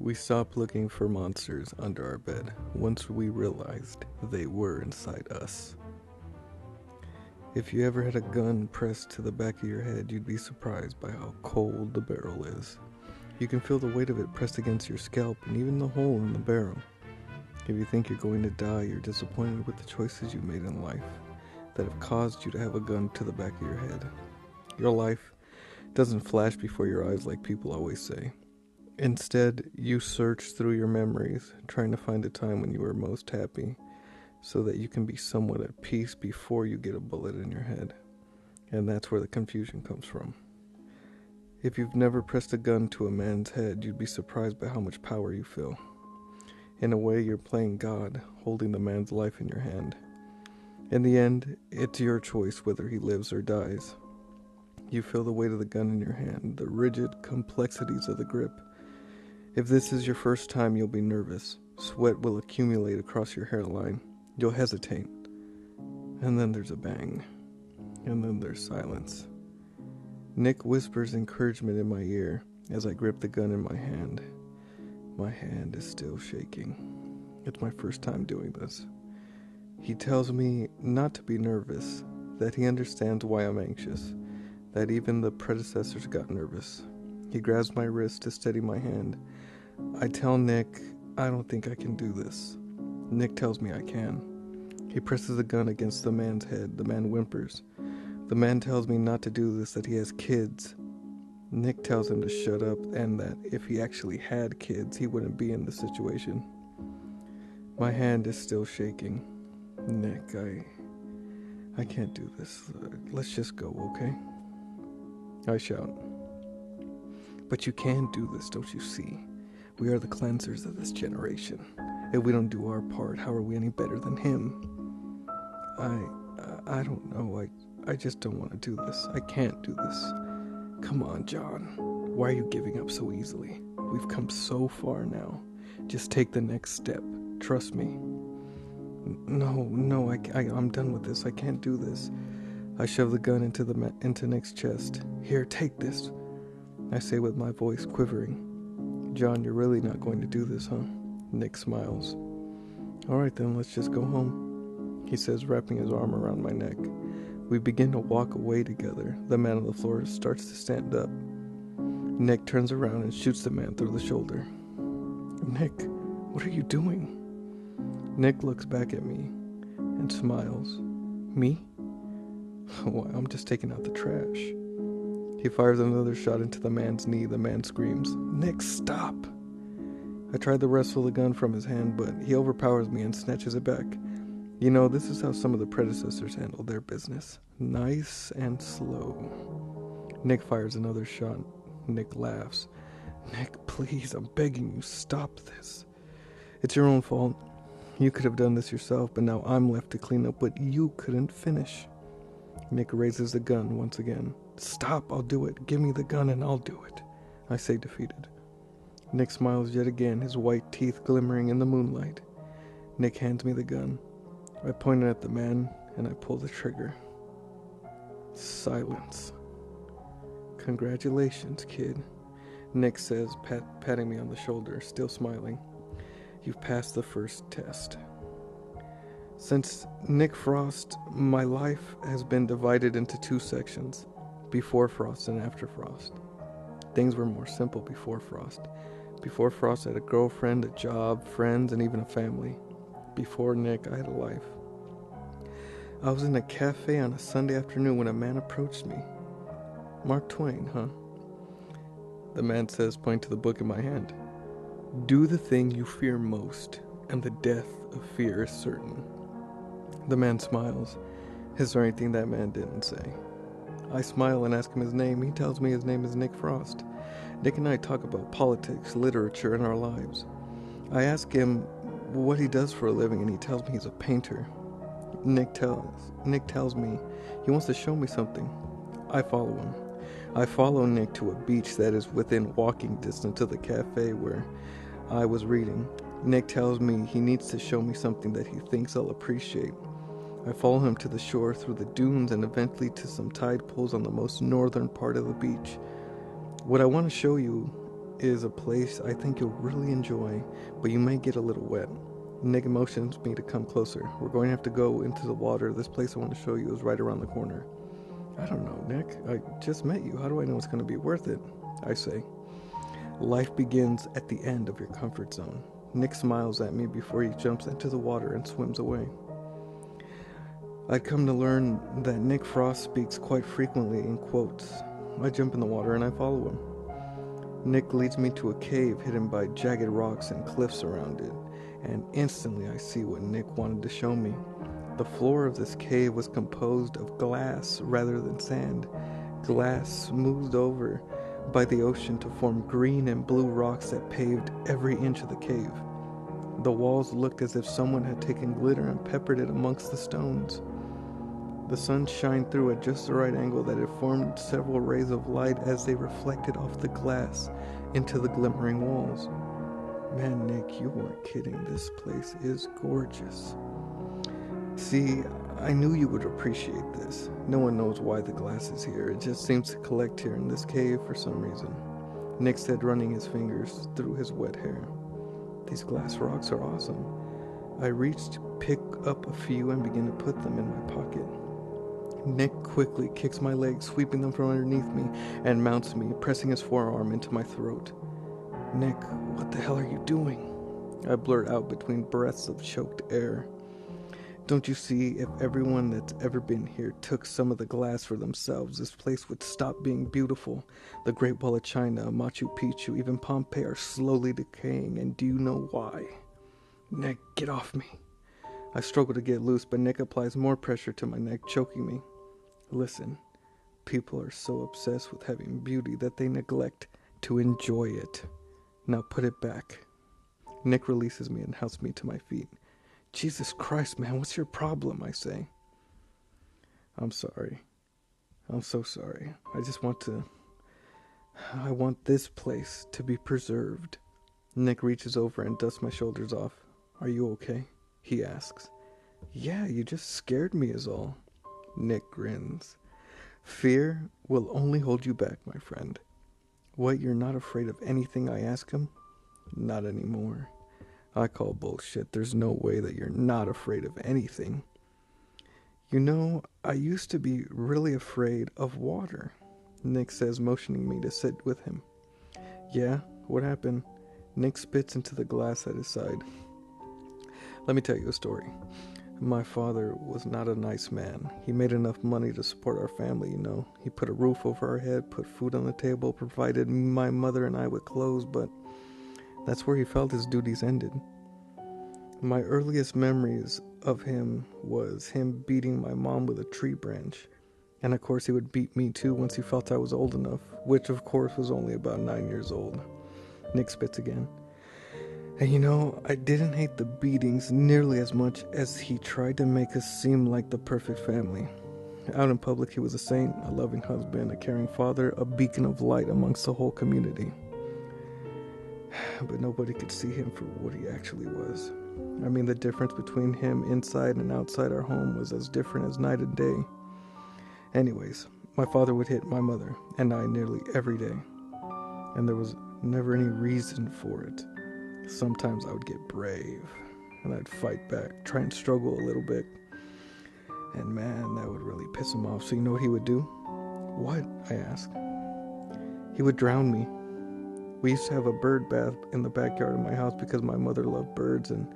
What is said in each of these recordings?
We stopped looking for monsters under our bed once we realized they were inside us. If you ever had a gun pressed to the back of your head, you'd be surprised by how cold the barrel is. You can feel the weight of it pressed against your scalp and even the hole in the barrel. If you think you're going to die, you're disappointed with the choices you made in life that have caused you to have a gun to the back of your head. Your life doesn't flash before your eyes like people always say. Instead, you search through your memories, trying to find a time when you were most happy, so that you can be somewhat at peace before you get a bullet in your head. And that's where the confusion comes from. If you've never pressed a gun to a man's head, you'd be surprised by how much power you feel. In a way, you're playing God, holding the man's life in your hand. In the end, it's your choice whether he lives or dies. You feel the weight of the gun in your hand, the rigid complexities of the grip. If this is your first time, you'll be nervous. Sweat will accumulate across your hairline. You'll hesitate. And then there's a bang. And then there's silence. Nick whispers encouragement in my ear as I grip the gun in my hand. My hand is still shaking. It's my first time doing this. He tells me not to be nervous, that he understands why I'm anxious, that even the predecessors got nervous. He grabs my wrist to steady my hand. I tell Nick, I don't think I can do this. Nick tells me I can. He presses the gun against the man's head. The man whimpers. The man tells me not to do this, that he has kids. Nick tells him to shut up and that if he actually had kids, he wouldn't be in this situation. My hand is still shaking. Nick, I can't do this. Let's just go, okay? I shout. But you can do this, don't you see? We are the cleansers of this generation. If we don't do our part, how are we any better than him? I don't know. I just don't want to do this. I can't do this. Come on, John. Why are you giving up so easily? We've come so far now. Just take the next step. Trust me. No, I'm done with this. I can't do this. I shove the gun into Nick's chest. Here, take this. I say with my voice quivering. John, you're really not going to do this, huh? Nick smiles. All right then, let's just go home, he says, wrapping his arm around my neck. We begin to walk away together. The man on the floor starts to stand up. Nick turns around and shoots the man through the shoulder. Nick, what are you doing? Nick looks back at me and smiles. Me? Why, I'm just taking out the trash. He fires another shot into the man's knee. The man screams, Nick, stop! I try to wrestle the gun from his hand, but he overpowers me and snatches it back. You know, this is how some of the predecessors handled their business. Nice and slow. Nick fires another shot. Nick laughs. Nick, please, I'm begging you, stop this. It's your own fault. You could have done this yourself, but now I'm left to clean up what you couldn't finish. Nick raises the gun once again. Stop, I'll do it. Give me the gun and I'll do it, I say, defeated. Nick smiles yet again, his white teeth glimmering in the moonlight. Nick hands me the gun. I point it at the man and I pull the trigger. Silence. Congratulations, kid, Nick says, patting me on the shoulder, still smiling. You've passed the first test. Since Nick Frost, my life has been divided into two sections, before Frost and after Frost. Things were more simple before Frost. Before Frost, I had a girlfriend, a job, friends, and even a family. Before Nick, I had a life. I was in a cafe on a Sunday afternoon when a man approached me. Mark Twain, huh? The man says, pointing to the book in my hand. Do the thing you fear most, and the death of fear is certain. The man smiles. Is there anything that man didn't say? I smile and ask him his name. He tells me his name is Nick Frost. Nick and I talk about politics, literature, and our lives. I ask him what he does for a living, and he tells me he's a painter. Nick tells me he wants to show me something. I follow him. I follow Nick to a beach that is within walking distance of the cafe where I was reading. Nick tells me he needs to show me something that he thinks I'll appreciate. I follow him to the shore, through the dunes, and eventually to some tide pools on the most northern part of the beach. What I want to show you is a place I think you'll really enjoy, but you may get a little wet. Nick motions me to come closer. We're going to have to go into the water. This place I want to show you is right around the corner. I don't know, Nick. I just met you. How do I know it's going to be worth it? I say. Life begins at the end of your comfort zone. Nick smiles at me before he jumps into the water and swims away. I'd come to learn that Nick Frost speaks quite frequently in quotes. I jump in the water and I follow him. Nick leads me to a cave hidden by jagged rocks and cliffs around it, and instantly I see what Nick wanted to show me. The floor of this cave was composed of glass rather than sand, glass smoothed over by the ocean to form green and blue rocks that paved every inch of the cave. The walls looked as if someone had taken glitter and peppered it amongst the stones. The sun shined through at just the right angle that it formed several rays of light as they reflected off the glass into the glimmering walls. Man, Nick, you weren't kidding. This place is gorgeous. See, I knew you would appreciate this. No one knows why the glass is here. It just seems to collect here in this cave for some reason. Nick said, running his fingers through his wet hair. These glass rocks are awesome. I reached, pick up a few, and begin to put them in my pocket. Nick quickly kicks my legs, sweeping them from underneath me, and mounts me, pressing his forearm into my throat. Nick, what the hell are you doing? I blurt out between breaths of choked air. Don't you see, if everyone that's ever been here took some of the glass for themselves, this place would stop being beautiful. The Great Wall of China, Machu Picchu, even Pompeii are slowly decaying, and do you know why? Nick, get off me. I struggle to get loose, but Nick applies more pressure to my neck, choking me. Listen, people are so obsessed with having beauty that they neglect to enjoy it. Now put it back. Nick releases me and helps me to my feet. Jesus Christ, man, what's your problem? I say. I'm sorry. I'm so sorry. I want this place to be preserved. Nick reaches over and dusts my shoulders off. Are you okay? He asks. Yeah, you just scared me is all. Nick grins. Fear will only hold you back, my friend. What, you're not afraid of anything I ask him? Not anymore. I call bullshit. There's no way that you're not afraid of anything. You know, I used to be really afraid of water, Nick says, motioning me to sit with him. Yeah, what happened? Nick spits into the glass at his side. Let me tell you a story. My father was not a nice man. He made enough money to support our family, you know. He put a roof over our head, put food on the table, provided my mother and I with clothes, but that's where he felt his duties ended. My earliest memories of him was him beating my mom with a tree branch. And of course he would beat me too once he felt I was old enough, which of course was only about 9 years old. Nick spits again. And you know, I didn't hate the beatings nearly as much as he tried to make us seem like the perfect family. Out in public, he was a saint, a loving husband, a caring father, a beacon of light amongst the whole community. But nobody could see him for what he actually was. I mean, the difference between him inside and outside our home was as different as night and day. Anyways, my father would hit my mother and I nearly every day. And there was never any reason for it. Sometimes I would get brave, and I'd fight back, try and struggle a little bit. And man, that would really piss him off. So you know what he would do? What? I asked. He would drown me. We used to have a bird bath in the backyard of my house because my mother loved birds, and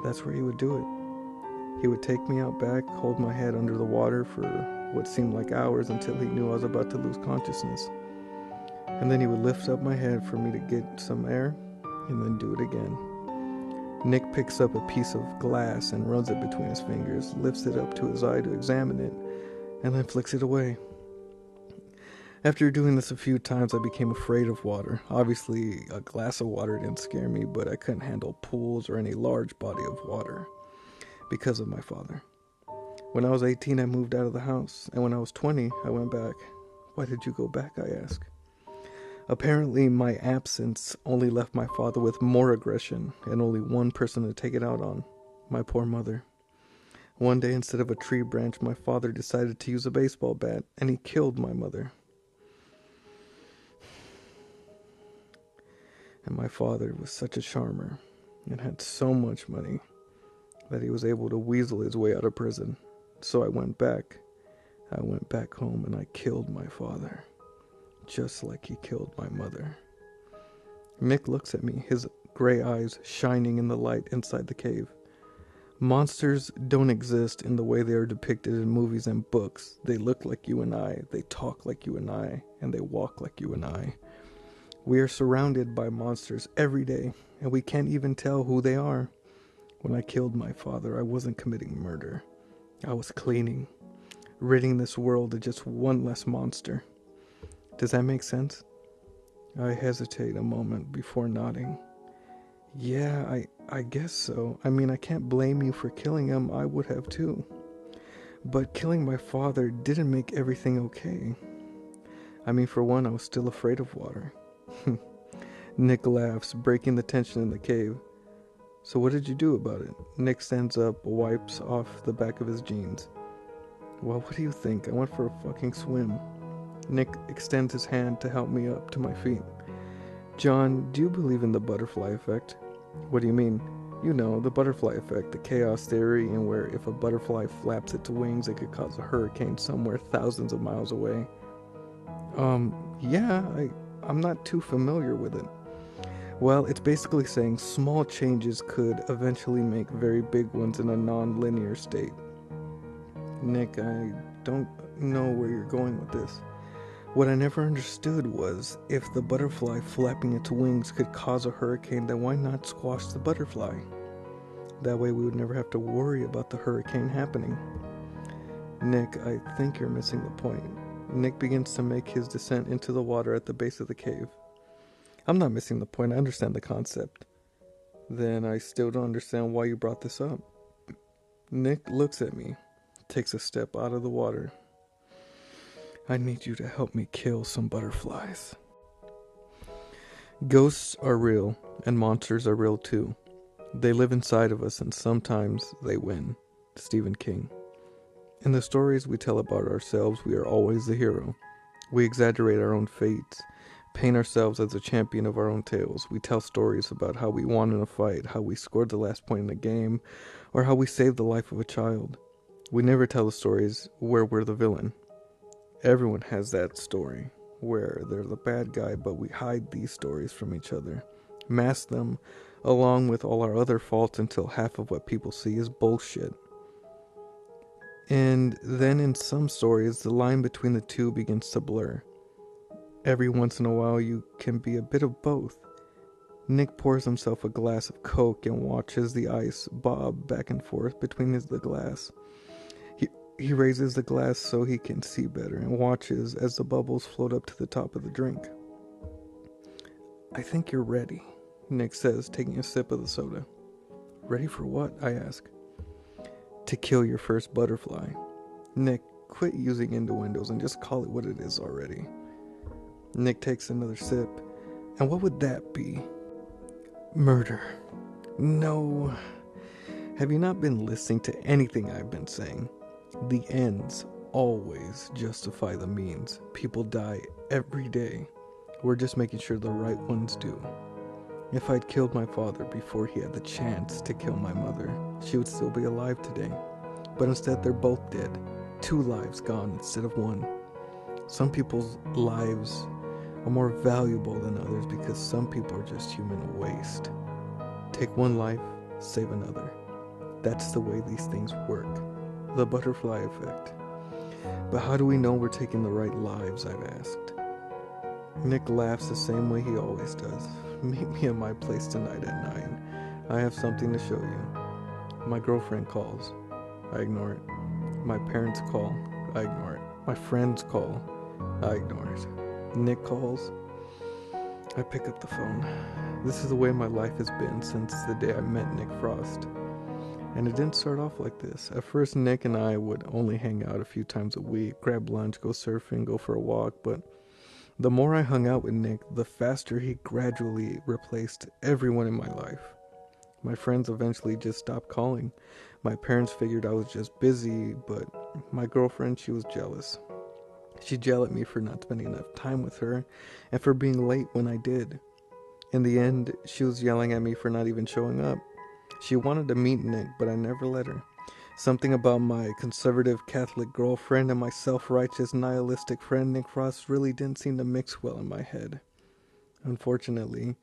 that's where he would do it. He would take me out back, hold my head under the water for what seemed like hours until he knew I was about to lose consciousness. And then he would lift up my head for me to get some air, and then do it again. Nick picks up a piece of glass and runs it between his fingers, lifts it up to his eye to examine it, and then flicks it away. After doing this a few times, I became afraid of water. Obviously, a glass of water didn't scare me, but I couldn't handle pools or any large body of water because of my father. When I was 18, I moved out of the house, and when I was 20, I went back. Why did you go back, I asked. Apparently, my absence only left my father with more aggression and only one person to take it out on, my poor mother. One day, instead of a tree branch, my father decided to use a baseball bat, and he killed my mother. And my father was such a charmer and had so much money that he was able to weasel his way out of prison. So I went back. I went back home and I killed my father, just like he killed my mother. Nick looks at me, his gray eyes shining in the light inside the cave. Monsters don't exist in the way they are depicted in movies and books. They look like you and I, they talk like you and I, and they walk like you and I. We are surrounded by monsters every day, and we can't even tell who they are. When I killed my father, I wasn't committing murder. I was cleaning, ridding this world of just one less monster. Does that make sense? I hesitate a moment before nodding. Yeah, I guess so. I mean, I can't blame you for killing him. I would have too. But killing my father didn't make everything okay. I mean, for one, I was still afraid of water. Nick laughs, breaking the tension in the cave. So what did you do about it? Nick stands up, wipes off the back of his jeans. Well, what do you think? I went for a fucking swim. Nick extends his hand to help me up to my feet. John, do you believe in the butterfly effect? What do you mean? You know, the butterfly effect, the chaos theory, in where if a butterfly flaps its wings, it could cause a hurricane somewhere thousands of miles away. Yeah, I'm not too familiar with it. Well, it's basically saying small changes could eventually make very big ones in a non-linear state. Nick, I don't know where you're going with this. What I never understood was, if the butterfly flapping its wings could cause a hurricane, then why not squash the butterfly? That way we would never have to worry about the hurricane happening. Nick, I think you're missing the point. Nick begins to make his descent into the water at the base of the cave. I'm not missing the point, I understand the concept. Then I still don't understand why you brought this up. Nick looks at me, takes a step out of the water. I need you to help me kill some butterflies. Ghosts are real, and monsters are real too. They live inside of us, and sometimes they win. Stephen King. In the stories we tell about ourselves, we are always the hero. We exaggerate our own fates, paint ourselves as a champion of our own tales. We tell stories about how we won in a fight, how we scored the last point in a game, or how we saved the life of a child. We never tell the stories where we're the villain. Everyone has that story where they're the bad guy, but we hide these stories from each other, mask them along with all our other faults until half of what people see is bullshit. And then in some stories, the line between the two begins to blur. Every once in a while, you can be a bit of both. Nick pours himself a glass of Coke and watches the ice bob back and forth between the glass. He raises the glass so he can see better and watches as the bubbles float up to the top of the drink. I think you're ready, Nick says, taking a sip of the soda. Ready for what? I ask. To kill your first butterfly. Nick, quit using innuendos and just call it what it is already. Nick takes another sip. And what would that be? Murder. No. Have you not been listening to anything I've been saying? The ends always justify the means. People die every day. We're just making sure the right ones do. If I'd killed my father before he had the chance to kill my mother, she would still be alive today. But instead they're both dead. 2 lives gone instead of 1. Some people's lives are more valuable than others because some people are just human waste. Take 1 life, save another. That's the way these things work. The butterfly effect. But how do we know we're taking the right lives, I've asked. Nick laughs the same way he always does. Meet me at my place tonight at 9. I have something to show you. My girlfriend calls. I ignore it. My parents call. I ignore it. My friends call. I ignore it. Nick calls. I pick up the phone. This is the way my life has been since the day I met Nick Frost. And it didn't start off like this. At first, Nick and I would only hang out a few times a week, grab lunch, go surfing, go for a walk, but the more I hung out with Nick, the faster he gradually replaced everyone in my life. My friends eventually just stopped calling. My parents figured I was just busy, but my girlfriend, she was jealous. She yelled at me for not spending enough time with her and for being late when I did. In the end, she was yelling at me for not even showing up. She wanted to meet Nick, but I never let her. Something about my conservative Catholic girlfriend and my self-righteous nihilistic friend Nick Frost really didn't seem to mix well in my head. Unfortunately,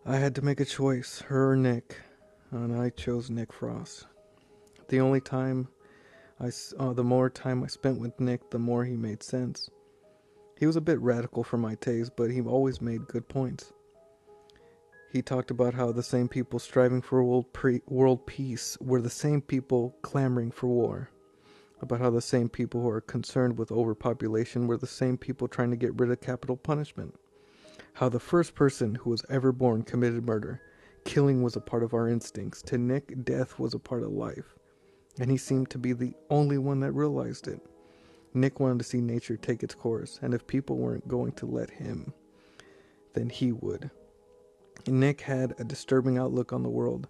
I had to make a choice, her or Nick, and I chose Nick Frost. The only time the more time I spent with Nick, the more he made sense. He was a bit radical for my taste, but he always made good points. He talked about how the same people striving for world peace were the same people clamoring for war. About how the same people who are concerned with overpopulation were the same people trying to get rid of capital punishment. How the first person who was ever born committed murder. Killing was a part of our instincts. To Nick, death was a part of life. And he seemed to be the only one that realized it. Nick wanted to see nature take its course, and if people weren't going to let him, then he would. Nick had a disturbing outlook on the world,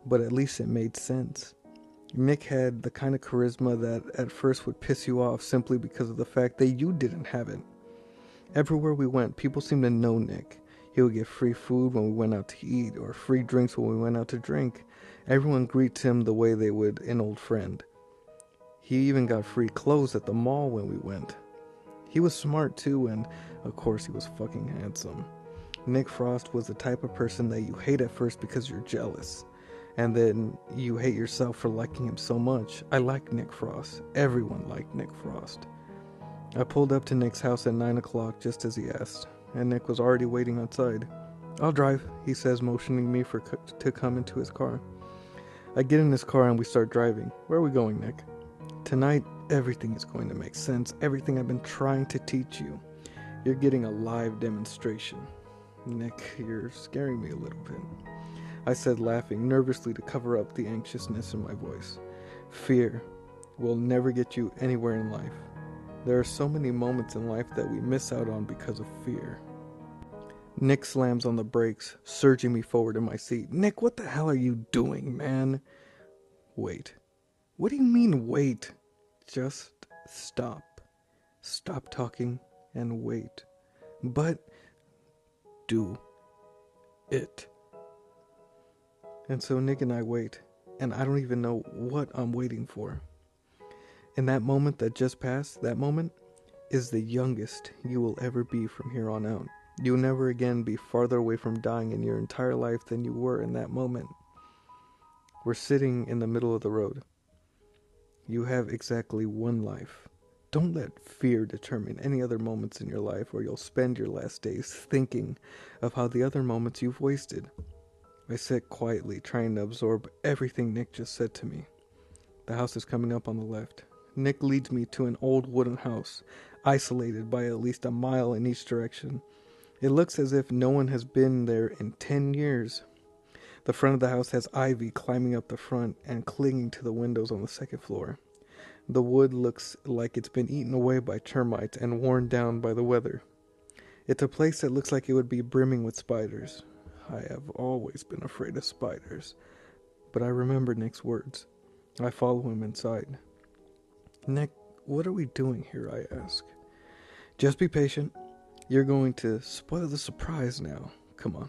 but at least it made sense. Nick had the kind of charisma that at first would piss you off simply because of the fact that you didn't have it. Everywhere we went, people seemed to know Nick. He would get free food when we went out to eat, or free drinks when we went out to drink. Everyone greets him the way they would an old friend. He even got free clothes at the mall when we went. He was smart too, and of course he was fucking handsome. Nick Frost was the type of person that you hate at first because you're jealous, and then you hate yourself for liking him so much. I liked Nick Frost. Everyone liked Nick Frost. I pulled up to Nick's house at 9 o'clock just as he asked, and Nick was already waiting outside. "I'll drive," he says, motioning me to come into his car. I get in his car and we start driving. "Where are we going, Nick?" "Tonight, everything is going to make sense. Everything I've been trying to teach you. You're getting a live demonstration." "Nick, you're scaring me a little bit," I said, laughing nervously to cover up the anxiousness in my voice. "Fear will never get you anywhere in life. There are so many moments in life that we miss out on because of fear." Nick slams on the brakes, surging me forward in my seat. "Nick, what the hell are you doing, man?" "Wait." "What do you mean, wait?" "Just stop. Stop talking and wait." "But..." "Do it." And so Nick and I wait, and I don't even know what I'm waiting for. And that moment that just passed, that moment is the youngest you will ever be from here on out. You'll never again be farther away from dying in your entire life than you were in that moment. We're sitting in the middle of the road. You have exactly one life. Don't let fear determine any other moments in your life, or you'll spend your last days thinking of how the other moments you've wasted. I sit quietly, trying to absorb everything Nick just said to me. The house is coming up on the left. Nick leads me to an old wooden house, isolated by at least a mile in each direction. It looks as if no one has been there in 10 years. The front of the house has ivy climbing up the front and clinging to the windows on the second floor. The wood looks like it's been eaten away by termites and worn down by the weather. It's a place that looks like it would be brimming with spiders. I have always been afraid of spiders, but I remember Nick's words. I follow him inside. "Nick, what are we doing here?" I ask. "Just be patient. You're going to spoil the surprise now. Come on."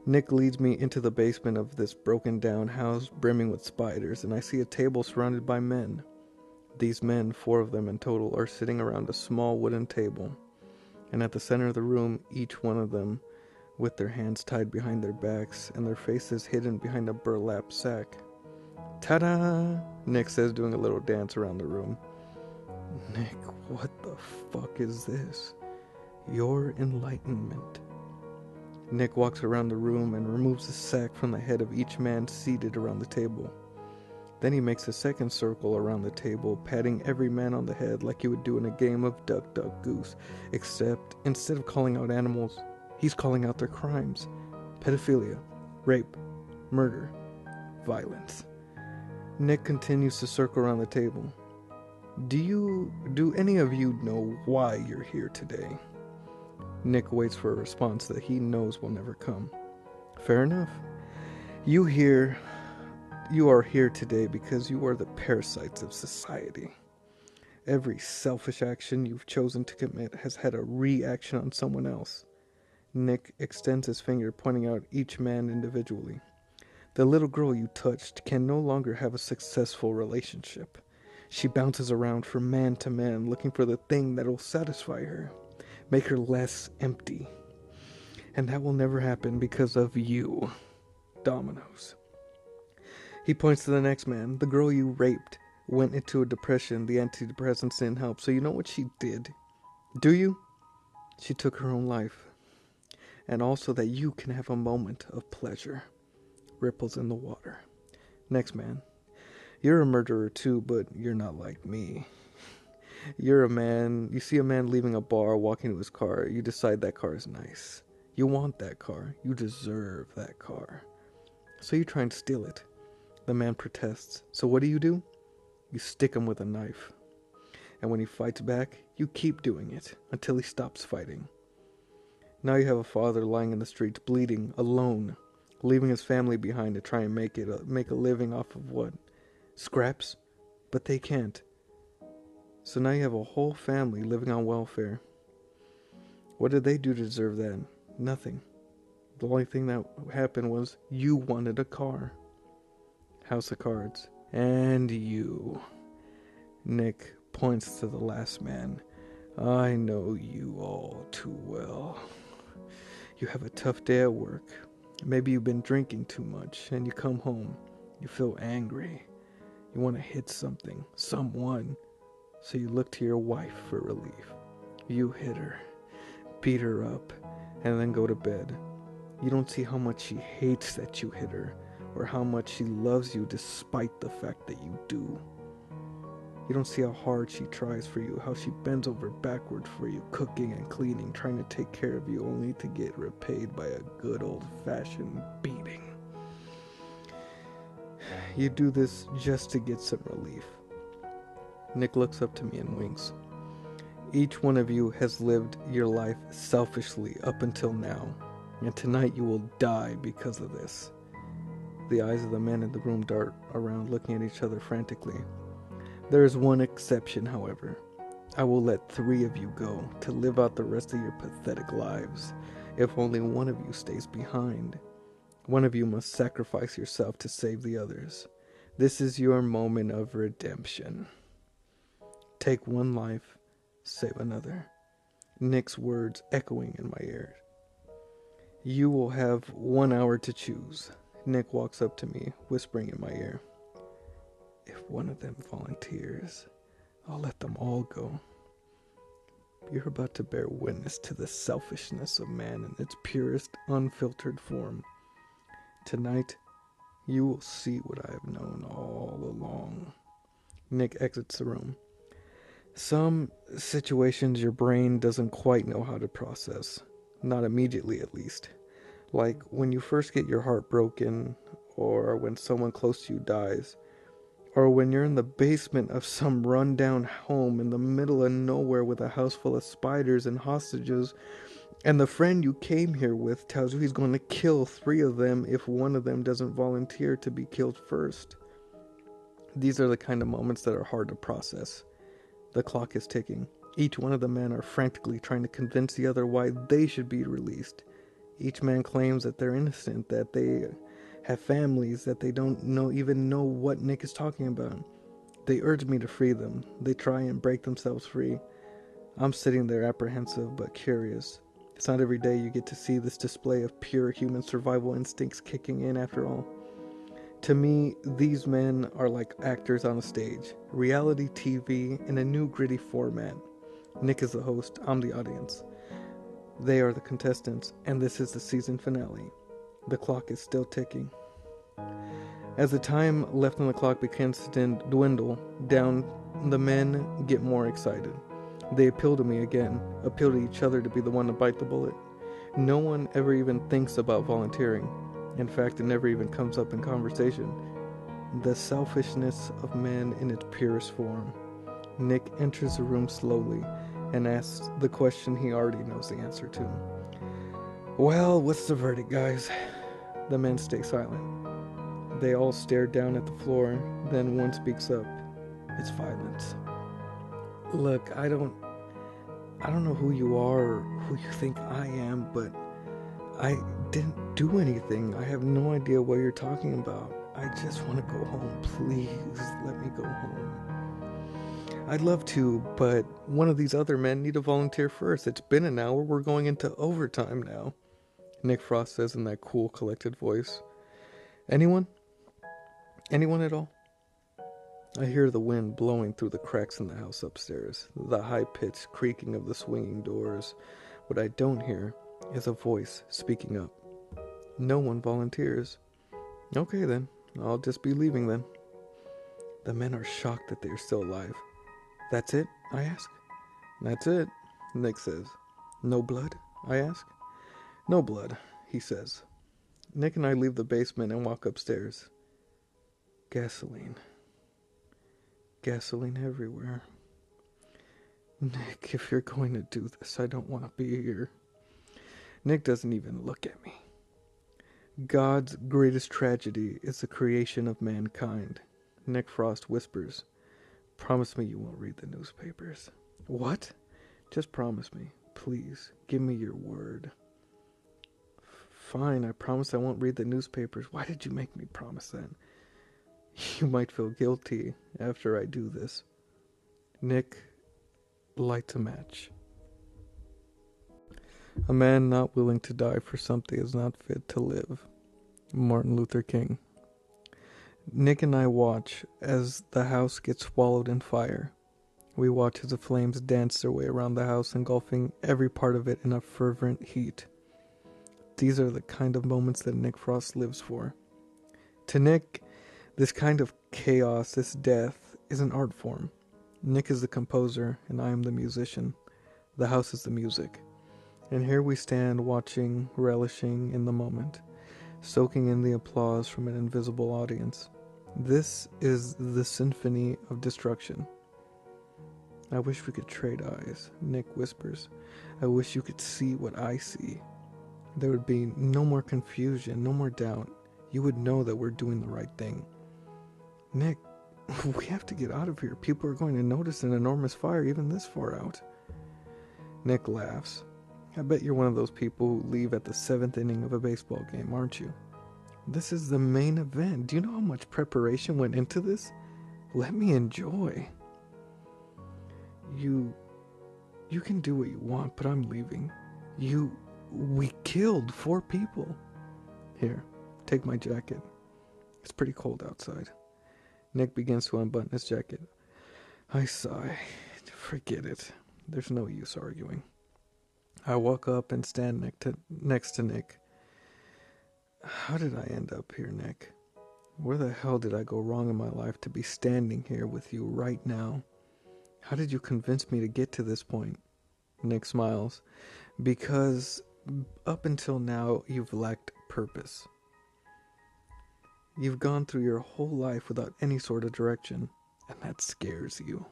Nick leads me into the basement of this broken down house brimming with spiders, and I see a table surrounded by men. These men, 4 of them in total, are sitting around a small wooden table, and at the center of the room, each one of them with their hands tied behind their backs and their faces hidden behind a burlap sack. "Ta-da!" Nick says, doing a little dance around the room. "Nick, what the fuck is this?" "Your enlightenment." Nick walks around the room and removes the sack from the head of each man seated around the table. Then he makes a second circle around the table, patting every man on the head like he would do in a game of Duck, Duck, Goose, except instead of calling out animals, he's calling out their crimes: pedophilia, rape, murder, violence. Nick continues to circle around the table. Do any of you know why you're here today?" Nick waits for a response that he knows will never come. "Fair enough. You are here today because you are the parasites of society. Every selfish action you've chosen to commit has had a reaction on someone else. Nick extends his finger, pointing out each man individually. The little girl you touched can no longer have a successful relationship. She bounces around from man to man, looking for the thing that will satisfy her, make her less empty. And that will never happen because of you, Dominoes. He points to the next man. The girl you raped went into a depression. The antidepressants didn't help. So you know what she did? Do you? She took her own life. And also that you can have a moment of pleasure. Ripples in the water. Next man. You're a murderer too, but you're not like me. You're a man. You see a man leaving a bar, walking to his car. You decide that car is nice. You want that car. You deserve that car. So you try and steal it. The man protests. So what do? You stick him with a knife. And when he fights back, you keep doing it until he stops fighting. Now you have a father lying in the streets, bleeding, alone, leaving his family behind to try and make a living off of what? Scraps? But they can't. So now you have a whole family living on welfare. What did they do to deserve that? Nothing. The only thing that happened was you wanted a car. House of Cards. And you. Nick points to the last man. I know you all too well. You have a tough day at work. Maybe you've been drinking too much and you come home. You feel angry. You want to hit something, someone. So you look to your wife for relief. You hit her, beat her up, and then go to bed. You don't see how much she hates that you hit her, or how much she loves you despite the fact that you do. You don't see how hard she tries for you, how she bends over backwards for you, cooking and cleaning, trying to take care of you, only to get repaid by a good old-fashioned beating. You do this just to get some relief. Nick looks up to me and winks. Each one of you has lived your life selfishly up until now, and tonight you will die because of this. The eyes of the men in the room dart around, looking at each other frantically. There is one exception, however. I will let 3 of you go to live out the rest of your pathetic lives, if only one of you stays behind. One of you must sacrifice yourself to save the others. This is your moment of redemption. Take one life, save another. Nick's words echoing in my ears. You will have 1 hour to choose. Nick walks up to me, whispering in my ear. If one of them volunteers, I'll let them all go. You're about to bear witness to the selfishness of man in its purest, unfiltered form. Tonight, you will see what I have known all along. Nick exits the room. Some situations your brain doesn't quite know how to process. Not immediately, at least. Like when you first get your heart broken, or when someone close to you dies, or when you're in the basement of some rundown home in the middle of nowhere with a house full of spiders and hostages, and the friend you came here with tells you he's going to kill 3 of them if one of them doesn't volunteer to be killed first. These are the kind of moments that are hard to process. The clock is ticking. Each one of the men are frantically trying to convince the other why they should be released. Each man claims that they're innocent, that they have families, that they don't even know what Nick is talking about. They urge me to free them. They try and break themselves free. I'm sitting there apprehensive but curious. It's not every day you get to see this display of pure human survival instincts kicking in after all. To me, these men are like actors on a stage, reality TV in a new gritty format. Nick is the host, I'm the audience. They are the contestants, and this is the season finale. The clock is still ticking. As the time left on the clock begins to dwindle down, the men get more excited. They appeal to me again, appeal to each other to be the one to bite the bullet. No one ever even thinks about volunteering. In fact, it never even comes up in conversation. The selfishness of men in its purest form. Nick enters the room slowly and asks the question he already knows the answer to. Well, what's the verdict, guys? The men stay silent. They all stare down at the floor, then one speaks up. It's violence. Look, I don't know who you are or who you think I am, but I didn't do anything. I have no idea what you're talking about. I just want to go home. Please let me go home. I'd love to, but one of these other men need to volunteer first. It's been an hour. We're going into overtime now. Nick Frost says in that cool, collected voice. Anyone? Anyone at all? I hear the wind blowing through the cracks in the house upstairs, the high-pitched creaking of the swinging doors. What I don't hear is a voice speaking up. No one volunteers. Okay then, I'll just be leaving then. The men are shocked that they are still alive. That's it? I ask. That's it, Nick says. No blood? I ask. No blood, he says. Nick and I leave the basement and walk upstairs. Gasoline. Gasoline everywhere. Nick, if you're going to do this, I don't want to be here. Nick doesn't even look at me. God's greatest tragedy is the creation of mankind. Nick Frost whispers, promise me you won't read the newspapers. What? Just promise me. Please, give me your word. Fine, I promise I won't read the newspapers. Why did you make me promise that? You might feel guilty after I do this. Nick lights a match. A man not willing to die for something is not fit to live. Martin Luther King. Nick and I watch as the house gets swallowed in fire. We watch as the flames dance their way around the house, engulfing every part of it in a fervent heat. These are the kind of moments that Nick Frost lives for. To Nick, this kind of chaos, this death, is an art form. Nick is the composer, and I am the musician. The house is the music. And here we stand watching, relishing in the moment, soaking in the applause from an invisible audience. This is the symphony of destruction. I wish we could trade eyes, Nick whispers. I wish you could see what I see. There would be no more confusion, no more doubt. You would know that we're doing the right thing. Nick, we have to get out of here. People are going to notice an enormous fire even this far out. Nick laughs. I bet you're one of those people who leave at the 7th inning of a baseball game, aren't you? This is the main event. Do you know how much preparation went into this? Let me enjoy. You can do what you want, but I'm leaving. We killed 4 people. Here, take my jacket. It's pretty cold outside. Nick begins to unbutton his jacket. I sigh. Forget it. There's no use arguing. I walk up and stand next to Nick. How did I end up here, Nick? Where the hell did I go wrong in my life to be standing here with you right now? How did you convince me to get to this point? Nick smiles. Because up until now, you've lacked purpose. You've gone through your whole life without any sort of direction, and that scares you.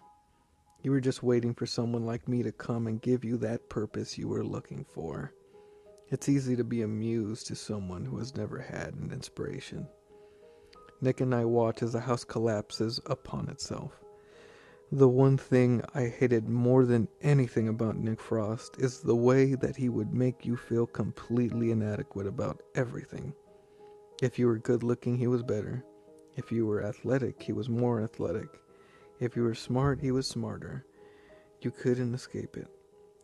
You were just waiting for someone like me to come and give you that purpose you were looking for. It's easy to be a muse to someone who has never had an inspiration. Nick and I watch as the house collapses upon itself. The one thing I hated more than anything about Nick Frost is the way that he would make you feel completely inadequate about everything. If you were good looking, he was better. If you were athletic, he was more athletic. If you were smart, he was smarter. You couldn't escape it.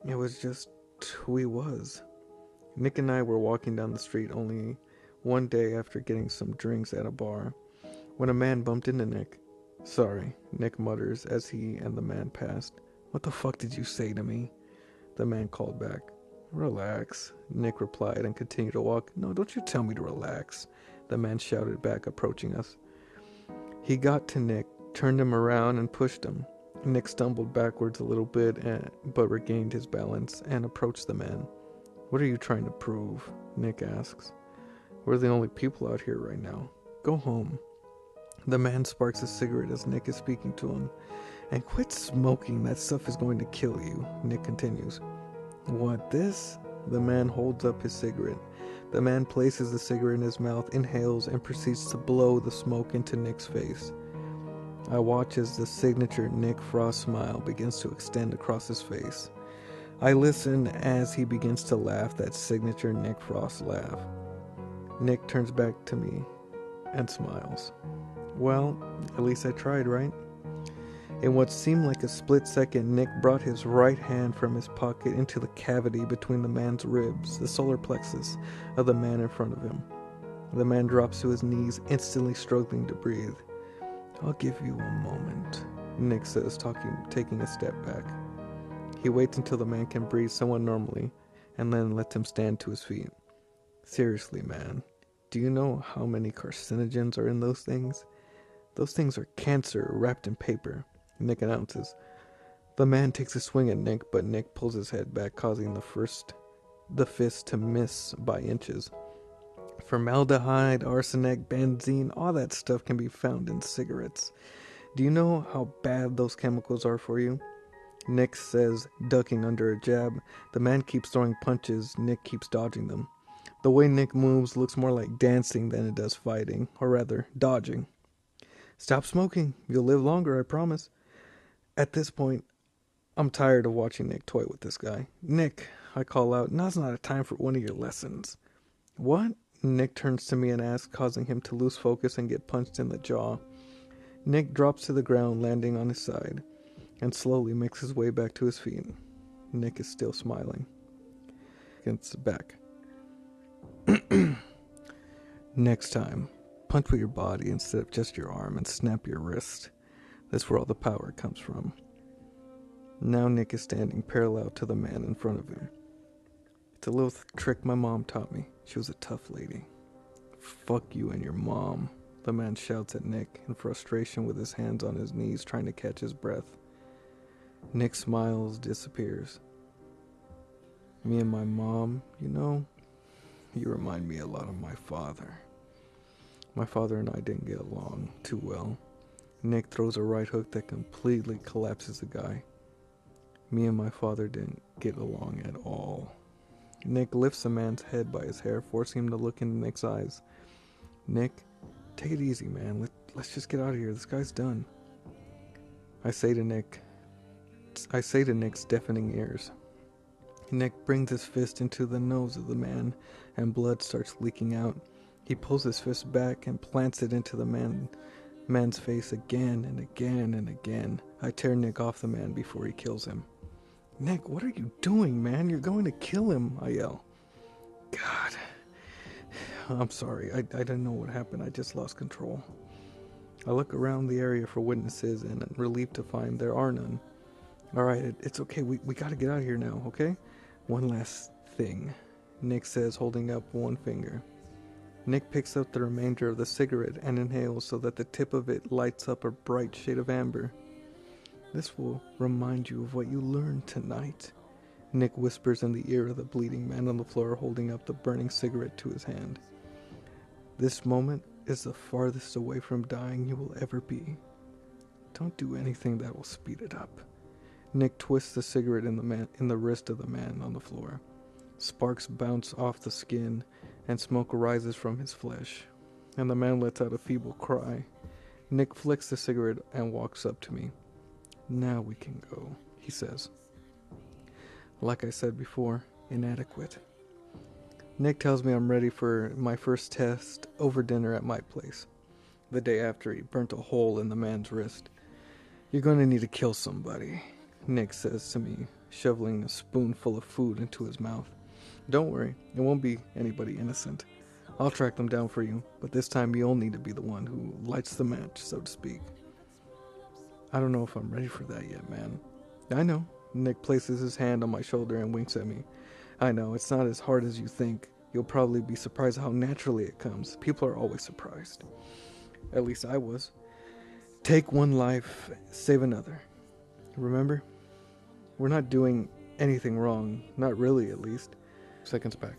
It was just who he was. Nick and I were walking down the street only one day after getting some drinks at a bar, when a man bumped into Nick. Sorry, Nick mutters as he and the man passed. What the fuck did you say to me? The man called back. Relax, Nick replied and continued to walk. No, don't you tell me to relax, the man shouted back, approaching us. He got to Nick, turned him around and pushed him. Nick stumbled backwards a little bit, but regained his balance and approached the man. What are you trying to prove? Nick asks. We're the only people out here right now. Go home. The man sparks a cigarette as Nick is speaking to him. And quit smoking, that stuff is going to kill you, Nick continues. What, this? The man holds up his cigarette. The man places the cigarette in his mouth, inhales, and proceeds to blow the smoke into Nick's face. I watch as the signature Nick Frost smile begins to extend across his face. I listen as he begins to laugh, that signature Nick Frost laugh. Nick turns back to me and smiles. Well, at least I tried, right? In what seemed like a split second, Nick brought his right hand from his pocket into the cavity between the man's ribs, the solar plexus of the man in front of him. The man drops to his knees, instantly struggling to breathe. I'll give you a moment, Nick says, taking a step back. He waits until the man can breathe somewhat normally, and then lets him stand to his feet. Seriously, man, do you know how many carcinogens are in those things? Those things are cancer wrapped in paper, Nick announces. The man takes a swing at Nick, but Nick pulls his head back, causing the fist to miss by inches. Formaldehyde, arsenic, benzene, all that stuff can be found in cigarettes. Do you know how bad those chemicals are for you? Nick says, ducking under a jab. The man keeps throwing punches. Nick keeps dodging them. The way Nick moves looks more like dancing than it does fighting, or rather, dodging. Stop smoking. You'll live longer, I promise. At this point, I'm tired of watching Nick toy with this guy. Nick, I call out, now's not a time for one of your lessons. What? Nick turns to me and asks, causing him to lose focus and get punched in the jaw. Nick drops to the ground, landing on his side, and slowly makes his way back to his feet. Nick is still smiling. It's back. Next time, punch with your body instead of just your arm and snap your wrist. That's where all the power comes from. Now Nick is standing parallel to the man in front of him. It's a little trick my mom taught me. She was a tough lady. Fuck you and your mom, the man shouts at Nick in frustration with his hands on his knees trying to catch his breath. Nick smiles, disappears. Me and my mom, you remind me a lot of my father. My father and I didn't get along too well. Nick throws a right hook that completely collapses the guy. Me and my father didn't get along at all. Nick lifts the man's head by his hair, forcing him to look into Nick's eyes. Nick, take it easy, man. Let's just get out of here. This guy's done. I say to Nick's deafening ears. Nick brings his fist into the nose of the man, and blood starts leaking out. He pulls his fist back and plants it into the man's face again and again and again. I tear Nick off the man before he kills him. Nick, what are you doing, man? You're going to kill him, I yell. God. I'm sorry. I didn't know what happened. I just lost control. I look around the area for witnesses and I'm relieved to find there are none. Alright, it's okay. We gotta get out of here now, okay? One last thing, Nick says, holding up one finger. Nick picks up the remainder of the cigarette and inhales so that the tip of it lights up a bright shade of amber. This will remind you of what you learned tonight, Nick whispers in the ear of the bleeding man on the floor, holding up the burning cigarette to his hand. This moment is the farthest away from dying you will ever be. Don't do anything that will speed it up. Nick twists the cigarette in the wrist of the man on the floor. Sparks bounce off the skin, and smoke rises from his flesh, and the man lets out a feeble cry. Nick flicks the cigarette and walks up to me. Now we can go, he says. Like I said before, inadequate. Nick tells me I'm ready for my first test over dinner at my place. The day after he burnt a hole in the man's wrist. You're going to need to kill somebody, Nick says to me, shoveling a spoonful of food into his mouth. Don't worry, it won't be anybody innocent. I'll track them down for you, but this time you'll need to be the one who lights the match, so to speak. I don't know if I'm ready for that yet, man. I know. Nick places his hand on my shoulder and winks at me. I know, it's not as hard as you think. You'll probably be surprised how naturally it comes. People are always surprised. At least I was. Take one life, save another. Remember? We're not doing anything wrong. Not really, at least. Seconds back.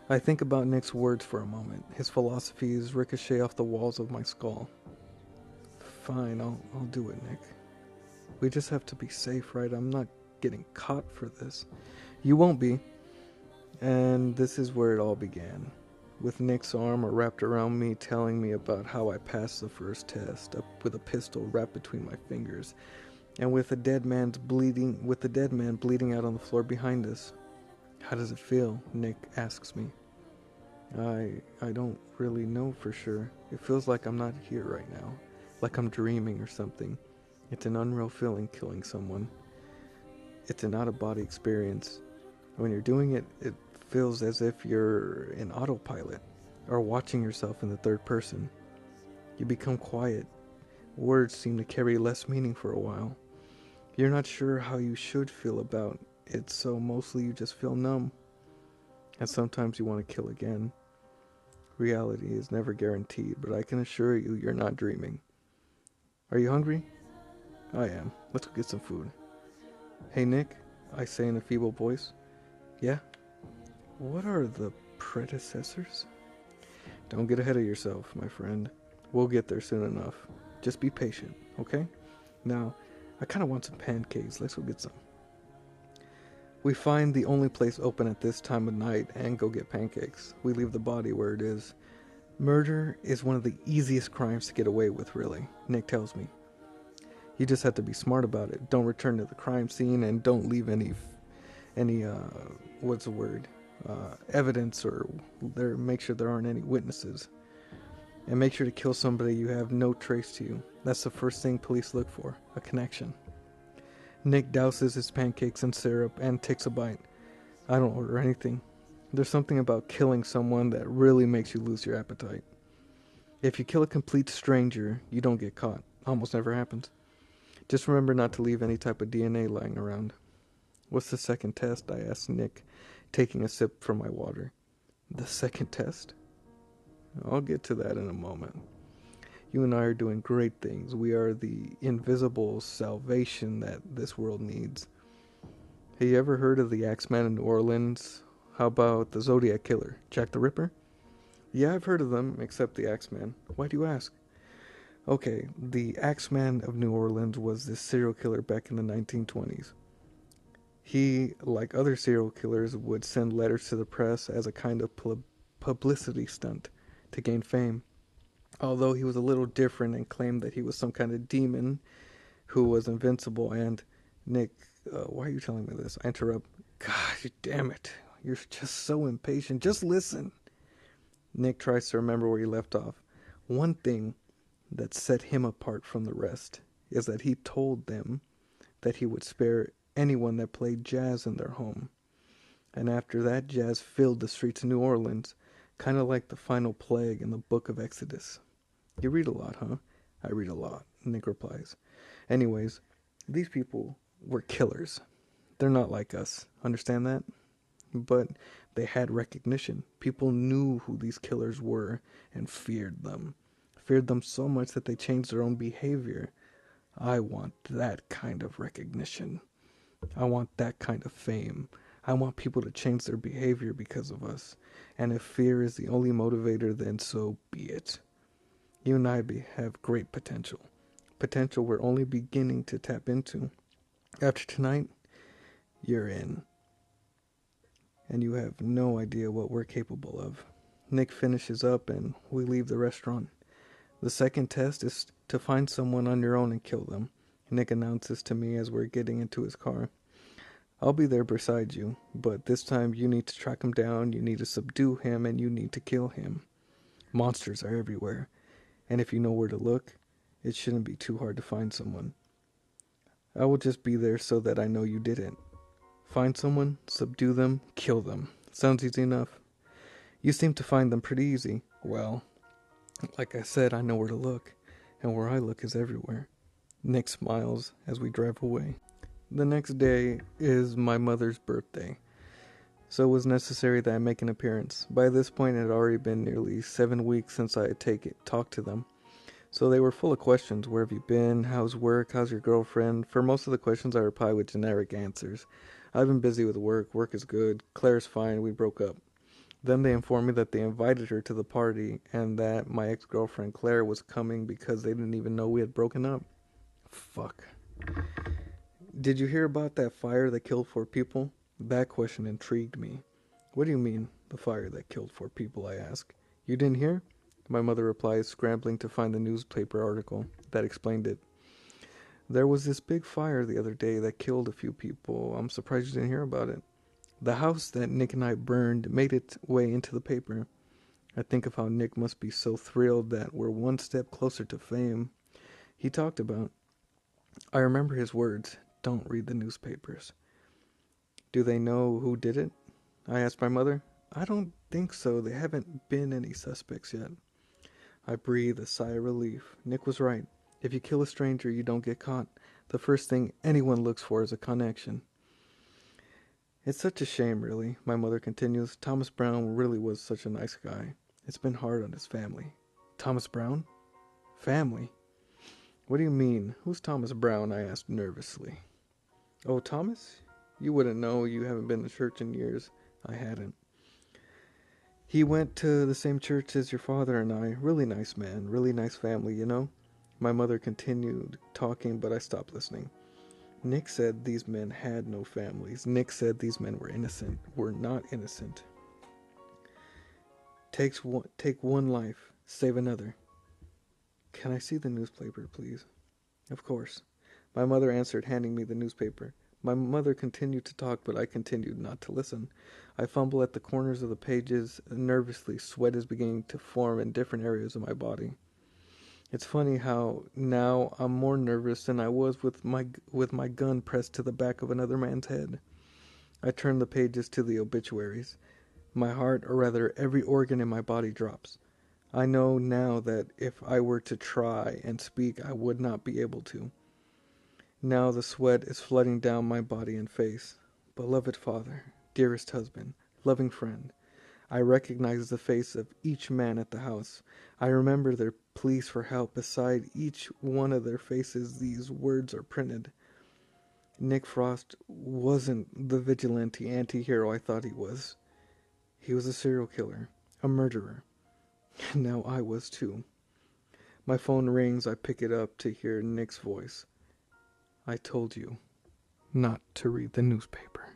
I think about Nick's words for a moment. His philosophies ricochet off the walls of my skull. Fine, I'll do it, Nick. We just have to be safe, right? I'm not getting caught for this. You won't be. And this is where it all began. With Nick's arm wrapped around me, telling me about how I passed the first test, up with a pistol wrapped between my fingers. and with the dead man bleeding out on the floor behind us. How does it feel? Nick asks me. I don't really know for sure. It feels like I'm not here right now, like I'm dreaming or something. It's an unreal feeling killing someone. It's an out-of-body experience. When you're doing it, it feels as if you're in autopilot or watching yourself in the third person. You become quiet. Words seem to carry less meaning for a while. You're not sure how you should feel about it, so mostly you just feel numb. And sometimes you want to kill again. Reality is never guaranteed, but I can assure you you're not dreaming. Are you hungry? I am. Let's go get some food. Hey Nick, I say in a feeble voice. Yeah? What are the predecessors? Don't get ahead of yourself, my friend. We'll get there soon enough. Just be patient, okay? Now, I kind of want some pancakes. Let's go get some. We find the only place open at this time of night and go get pancakes. We leave the body where it is. Murder is one of the easiest crimes to get away with, really, Nick tells me. You just have to be smart about it. Don't return to the crime scene and don't leave any what's the word? Evidence or make sure there aren't any witnesses. And make sure to kill somebody you have no trace to you. That's the first thing police look for, a connection. Nick douses his pancakes in syrup and takes a bite. I don't order anything. There's something about killing someone that really makes you lose your appetite. If you kill a complete stranger, you don't get caught. Almost never happens. Just remember not to leave any type of DNA lying around. What's the second test? I asked Nick, taking a sip from my water. The second test? I'll get to that in a moment. You and I are doing great things. We are the invisible salvation that this world needs. Have you ever heard of the Axeman in New Orleans? How about the Zodiac Killer, Jack the Ripper? Yeah, I've heard of them, except the Axeman. Why do you ask? Okay, the Axeman of New Orleans was this serial killer back in the 1920s. He, like other serial killers, would send letters to the press as a kind of publicity stunt to gain fame. Although he was a little different and claimed that he was some kind of demon who was invincible. And Nick, why are you telling me this? I interrupt. Gosh, damn it. You're just so impatient. Just listen. Nick tries to remember where he left off. One thing that set him apart from the rest is that he told them that he would spare anyone that played jazz in their home. And after that, jazz filled the streets of New Orleans, kind of like the final plague in the book of Exodus. You read a lot, huh? I read a lot, Nick replies. Anyways, these people were killers. They're not like us. Understand that? But they had recognition. People knew who these killers were and feared them. Feared them so much that they changed their own behavior. I want that kind of recognition. I want that kind of fame. I want people to change their behavior because of us. And if fear is the only motivator, then so be it. You and I have great potential. Potential we're only beginning to tap into. After tonight, you're in. And you have no idea what we're capable of. Nick finishes up and we leave the restaurant. The second test is to find someone on your own and kill them. Nick announces to me as we're getting into his car. I'll be there beside you, but this time you need to track him down, you need to subdue him, and you need to kill him. Monsters are everywhere, and if you know where to look, it shouldn't be too hard to find someone. I will just be there so that I know you did it. Find someone, subdue them, kill them. Sounds easy enough. You seem to find them pretty easy. Well, like I said, I know where to look, and where I look is everywhere. Nick smiles as we drive away. The next day is my mother's birthday, so it was necessary that I make an appearance. By this point, it had already been nearly 7 weeks since I had talked to them. So they were full of questions. Where have you been? How's work? How's your girlfriend? For most of the questions, I reply with generic answers. I've been busy with work. Work is good. Claire's fine. We broke up. Then they informed me that they invited her to the party and that my ex-girlfriend Claire was coming because they didn't even know we had broken up. Fuck. Did you hear about that fire that killed 4 people? That question intrigued me. What do you mean, the fire that killed 4 people, I ask. You didn't hear? My mother replies, scrambling to find the newspaper article that explained it. There was this big fire the other day that killed a few people. I'm surprised you didn't hear about it. The house that Nick and I burned made its way into the paper. I think of how Nick must be so thrilled that we're one step closer to fame. He talked about. I remember his words. Don't read the newspapers. Do they know who did it? I asked my mother. I don't think so. There haven't been any suspects yet. I breathed a sigh of relief. Nick was right. If you kill a stranger, you don't get caught. The first thing anyone looks for is a connection. It's such a shame, really, my mother continues. Thomas Brown really was such a nice guy. It's been hard on his family. Thomas Brown? Family? What do you mean? Who's Thomas Brown? I asked nervously. Oh, Thomas? You wouldn't know. You haven't been to church in years. I hadn't. He went to the same church as your father and I. Really nice man. Really nice family, you know? My mother continued talking, but I stopped listening. Nick said these men had no families. Nick said these men were innocent. Were not innocent. Take one life, save another. Can I see the newspaper, please? Of course. My mother answered, handing me the newspaper. My mother continued to talk, but I continued not to listen. I fumble at the corners of the pages. Nervously, sweat is beginning to form in different areas of my body. It's funny how now I'm more nervous than I was with my gun pressed to the back of another man's head. I turn the pages to the obituaries. My heart, or rather every organ in my body, drops. I know now that if I were to try and speak, I would not be able to. Now the sweat is flooding down my body and face. Beloved father, dearest husband, loving friend. I recognize the face of each man at the house. I remember their pleas for help. Beside each one of their faces, these words are printed. Nick Frost wasn't the vigilante anti-hero I thought he was. He was a serial killer, a murderer. And now I was too. My phone rings. I pick it up to hear Nick's voice. I told you not to read the newspaper.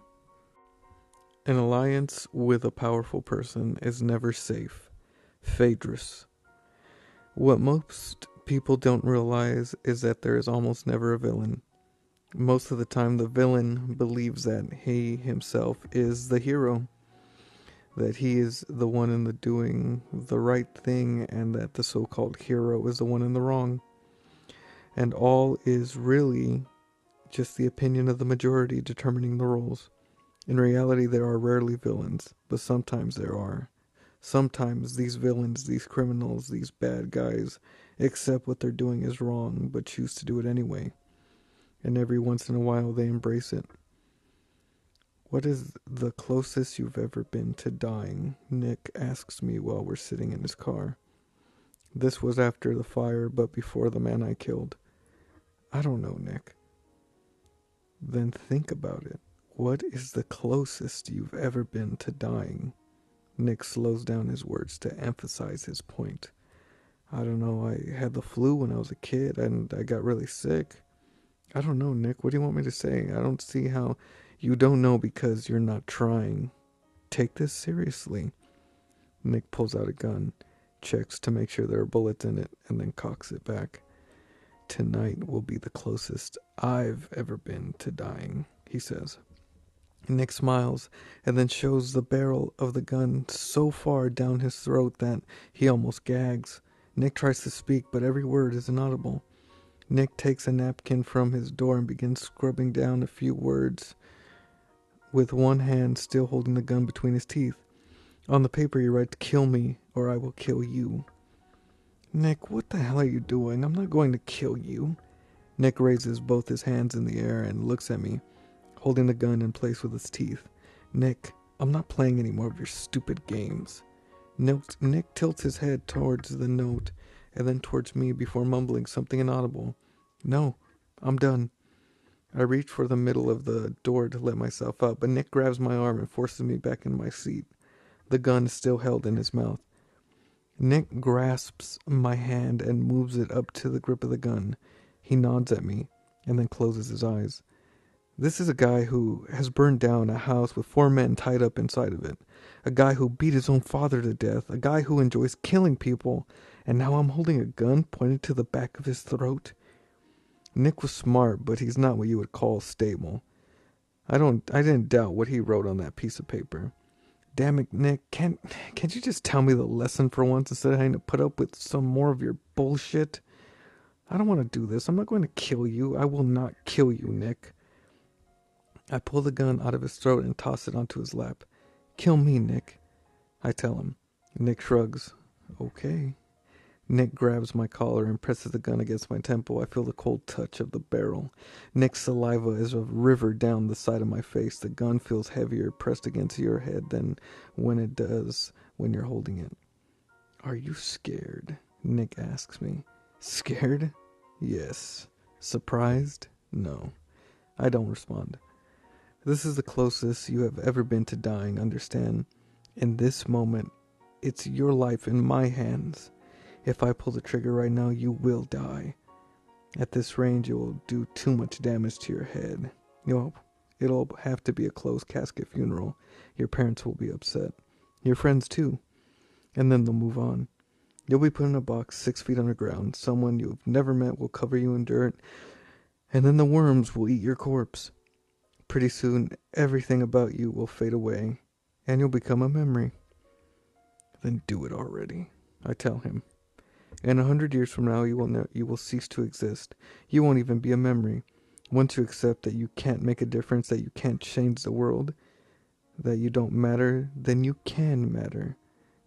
An alliance with a powerful person is never safe. Phaedrus. What most people don't realize is that there is almost never a villain. Most of the time the villain believes that he himself is the hero, that he is the one in the doing the right thing, and that the so-called hero is the one in the wrong. And all is really just the opinion of the majority determining the roles. In reality, there are rarely villains, but sometimes there are. Sometimes these villains, these criminals, these bad guys accept what they're doing is wrong, but choose to do it anyway. And every once in a while they embrace it. What is the closest you've ever been to dying? Nick asks me while we're sitting in his car. This was after the fire, but before the man I killed. I don't know, Nick. Then think about it. What is the closest you've ever been to dying? Nick slows down his words to emphasize his point. I don't know, I had the flu when I was a kid and I got really sick. I don't know, Nick, what do you want me to say? I don't see how you don't know because you're not trying. Take this seriously. Nick pulls out a gun, checks to make sure there are bullets in it, and then cocks it back. Tonight will be the closest I've ever been to dying, he says. Nick smiles and then shows the barrel of the gun so far down his throat that he almost gags. Nick tries to speak, but every word is inaudible. Nick takes a napkin from his door and begins scrubbing down a few words with one hand still holding the gun between his teeth. On the paper he writes, "Kill me or I will kill you." Nick, what the hell are you doing? I'm not going to kill you. Nick raises both his hands in the air and looks at me, holding the gun in place with his teeth. Nick, I'm not playing any more of your stupid games. Nick tilts his head towards the note and then towards me before mumbling something inaudible. No, I'm done. I reach for the middle of the door to let myself out, but Nick grabs my arm and forces me back in my seat. The gun is still held in his mouth. Nick grasps my hand and moves it up to the grip of the gun. He nods at me and then closes his eyes. This is a guy who has burned down a house with 4 men tied up inside of it. A guy who beat his own father to death. A guy who enjoys killing people. And now I'm holding a gun pointed to the back of his throat. Nick was smart, but he's not what you would call stable. I didn't doubt what he wrote on that piece of paper. Damn it, Nick, can't you just tell me the lesson for once instead of having to put up with some more of your bullshit? I don't want to do this. I'm not going to kill you. I will not kill you, Nick. I pull the gun out of his throat and toss it onto his lap. Kill me, Nick, I tell him. Nick shrugs. Okay. Nick grabs my collar and presses the gun against my temple. I feel the cold touch of the barrel. Nick's saliva is a river down the side of my face. The gun feels heavier pressed against your head than when it does when you're holding it. Are you scared? Nick asks me. Scared? Yes. Surprised? No. I don't respond. This is the closest you have ever been to dying, understand? In this moment, it's your life in my hands. If I pull the trigger right now, you will die. At this range, it will do too much damage to your head. It'll have to be a closed casket funeral. Your parents will be upset. Your friends too. And then they'll move on. You'll be put in a box 6 feet underground. Someone you've never met will cover you in dirt. And then the worms will eat your corpse. Pretty soon, everything about you will fade away. And you'll become a memory. Then do it already, I tell him. And 100 years from now, you will cease to exist. You won't even be a memory. Once you accept that you can't make a difference, that you can't change the world, that you don't matter, then you can matter.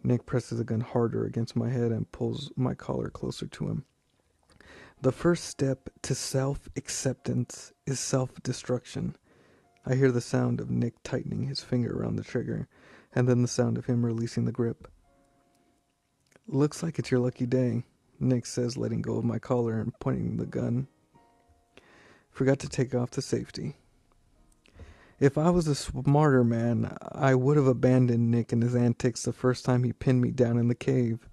Nick presses the gun harder against my head and pulls my collar closer to him. The first step to self-acceptance is self-destruction. I hear the sound of Nick tightening his finger around the trigger, and then the sound of him releasing the grip. Looks like it's your lucky day, Nick says, letting go of my collar and pointing the gun. Forgot to take off the safety. If I was a smarter man, I would have abandoned Nick and his antics the first time he pinned me down in the cave.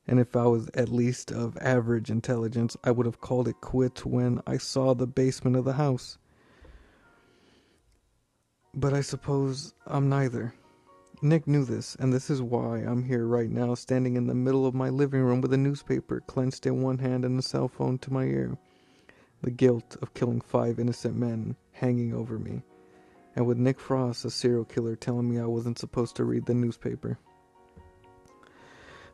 And if I was at least of average intelligence, I would have called it quits when I saw the basement of the house. But I suppose I'm neither. Nick knew this, and this is why I'm here right now, standing in the middle of my living room with a newspaper clenched in one hand and a cell phone to my ear. The guilt of killing 5 innocent men hanging over me. And with Nick Frost, a serial killer, telling me I wasn't supposed to read the newspaper.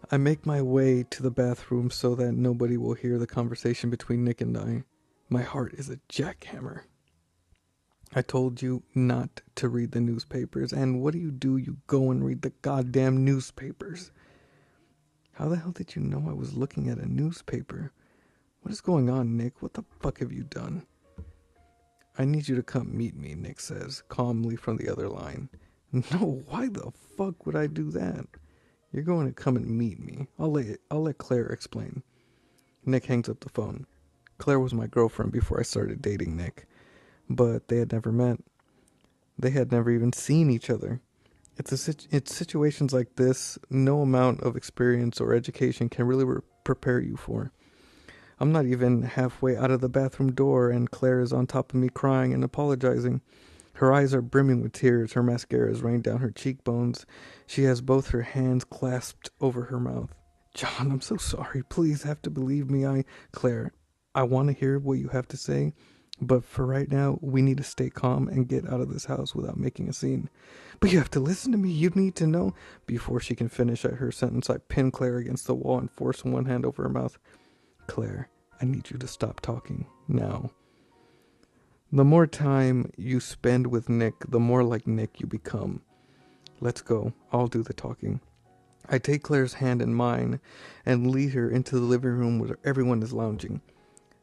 I make my way to the bathroom so that nobody will hear the conversation between Nick and I. My heart is a jackhammer. I told you not to read the newspapers, and what do? You go and read the goddamn newspapers. How the hell did you know I was looking at a newspaper? What is going on, Nick? What the fuck have you done? I need you to come meet me, Nick says, calmly from the other line. No, why the fuck would I do that? You're going to come and meet me. I'll let Claire explain. Nick hangs up the phone. Claire was my girlfriend before I started dating Nick. But they had never met. They had never even seen each other. It's situations like this no amount of experience or education can really prepare you for. I'm not even halfway out of the bathroom door and Claire is on top of me crying and apologizing. Her eyes are brimming with tears. Her mascara is raining down her cheekbones. She has both her hands clasped over her mouth. John, I'm so sorry. Please have to believe me. Claire, I want to hear what you have to say. But for right now, we need to stay calm and get out of this house without making a scene. But you have to listen to me. You need to know. Before she can finish her sentence, I pin Claire against the wall and force one hand over her mouth. Claire, I need you to stop talking. Now. The more time you spend with Nick, the more like Nick you become. Let's go. I'll do the talking. I take Claire's hand in mine and lead her into the living room where everyone is lounging.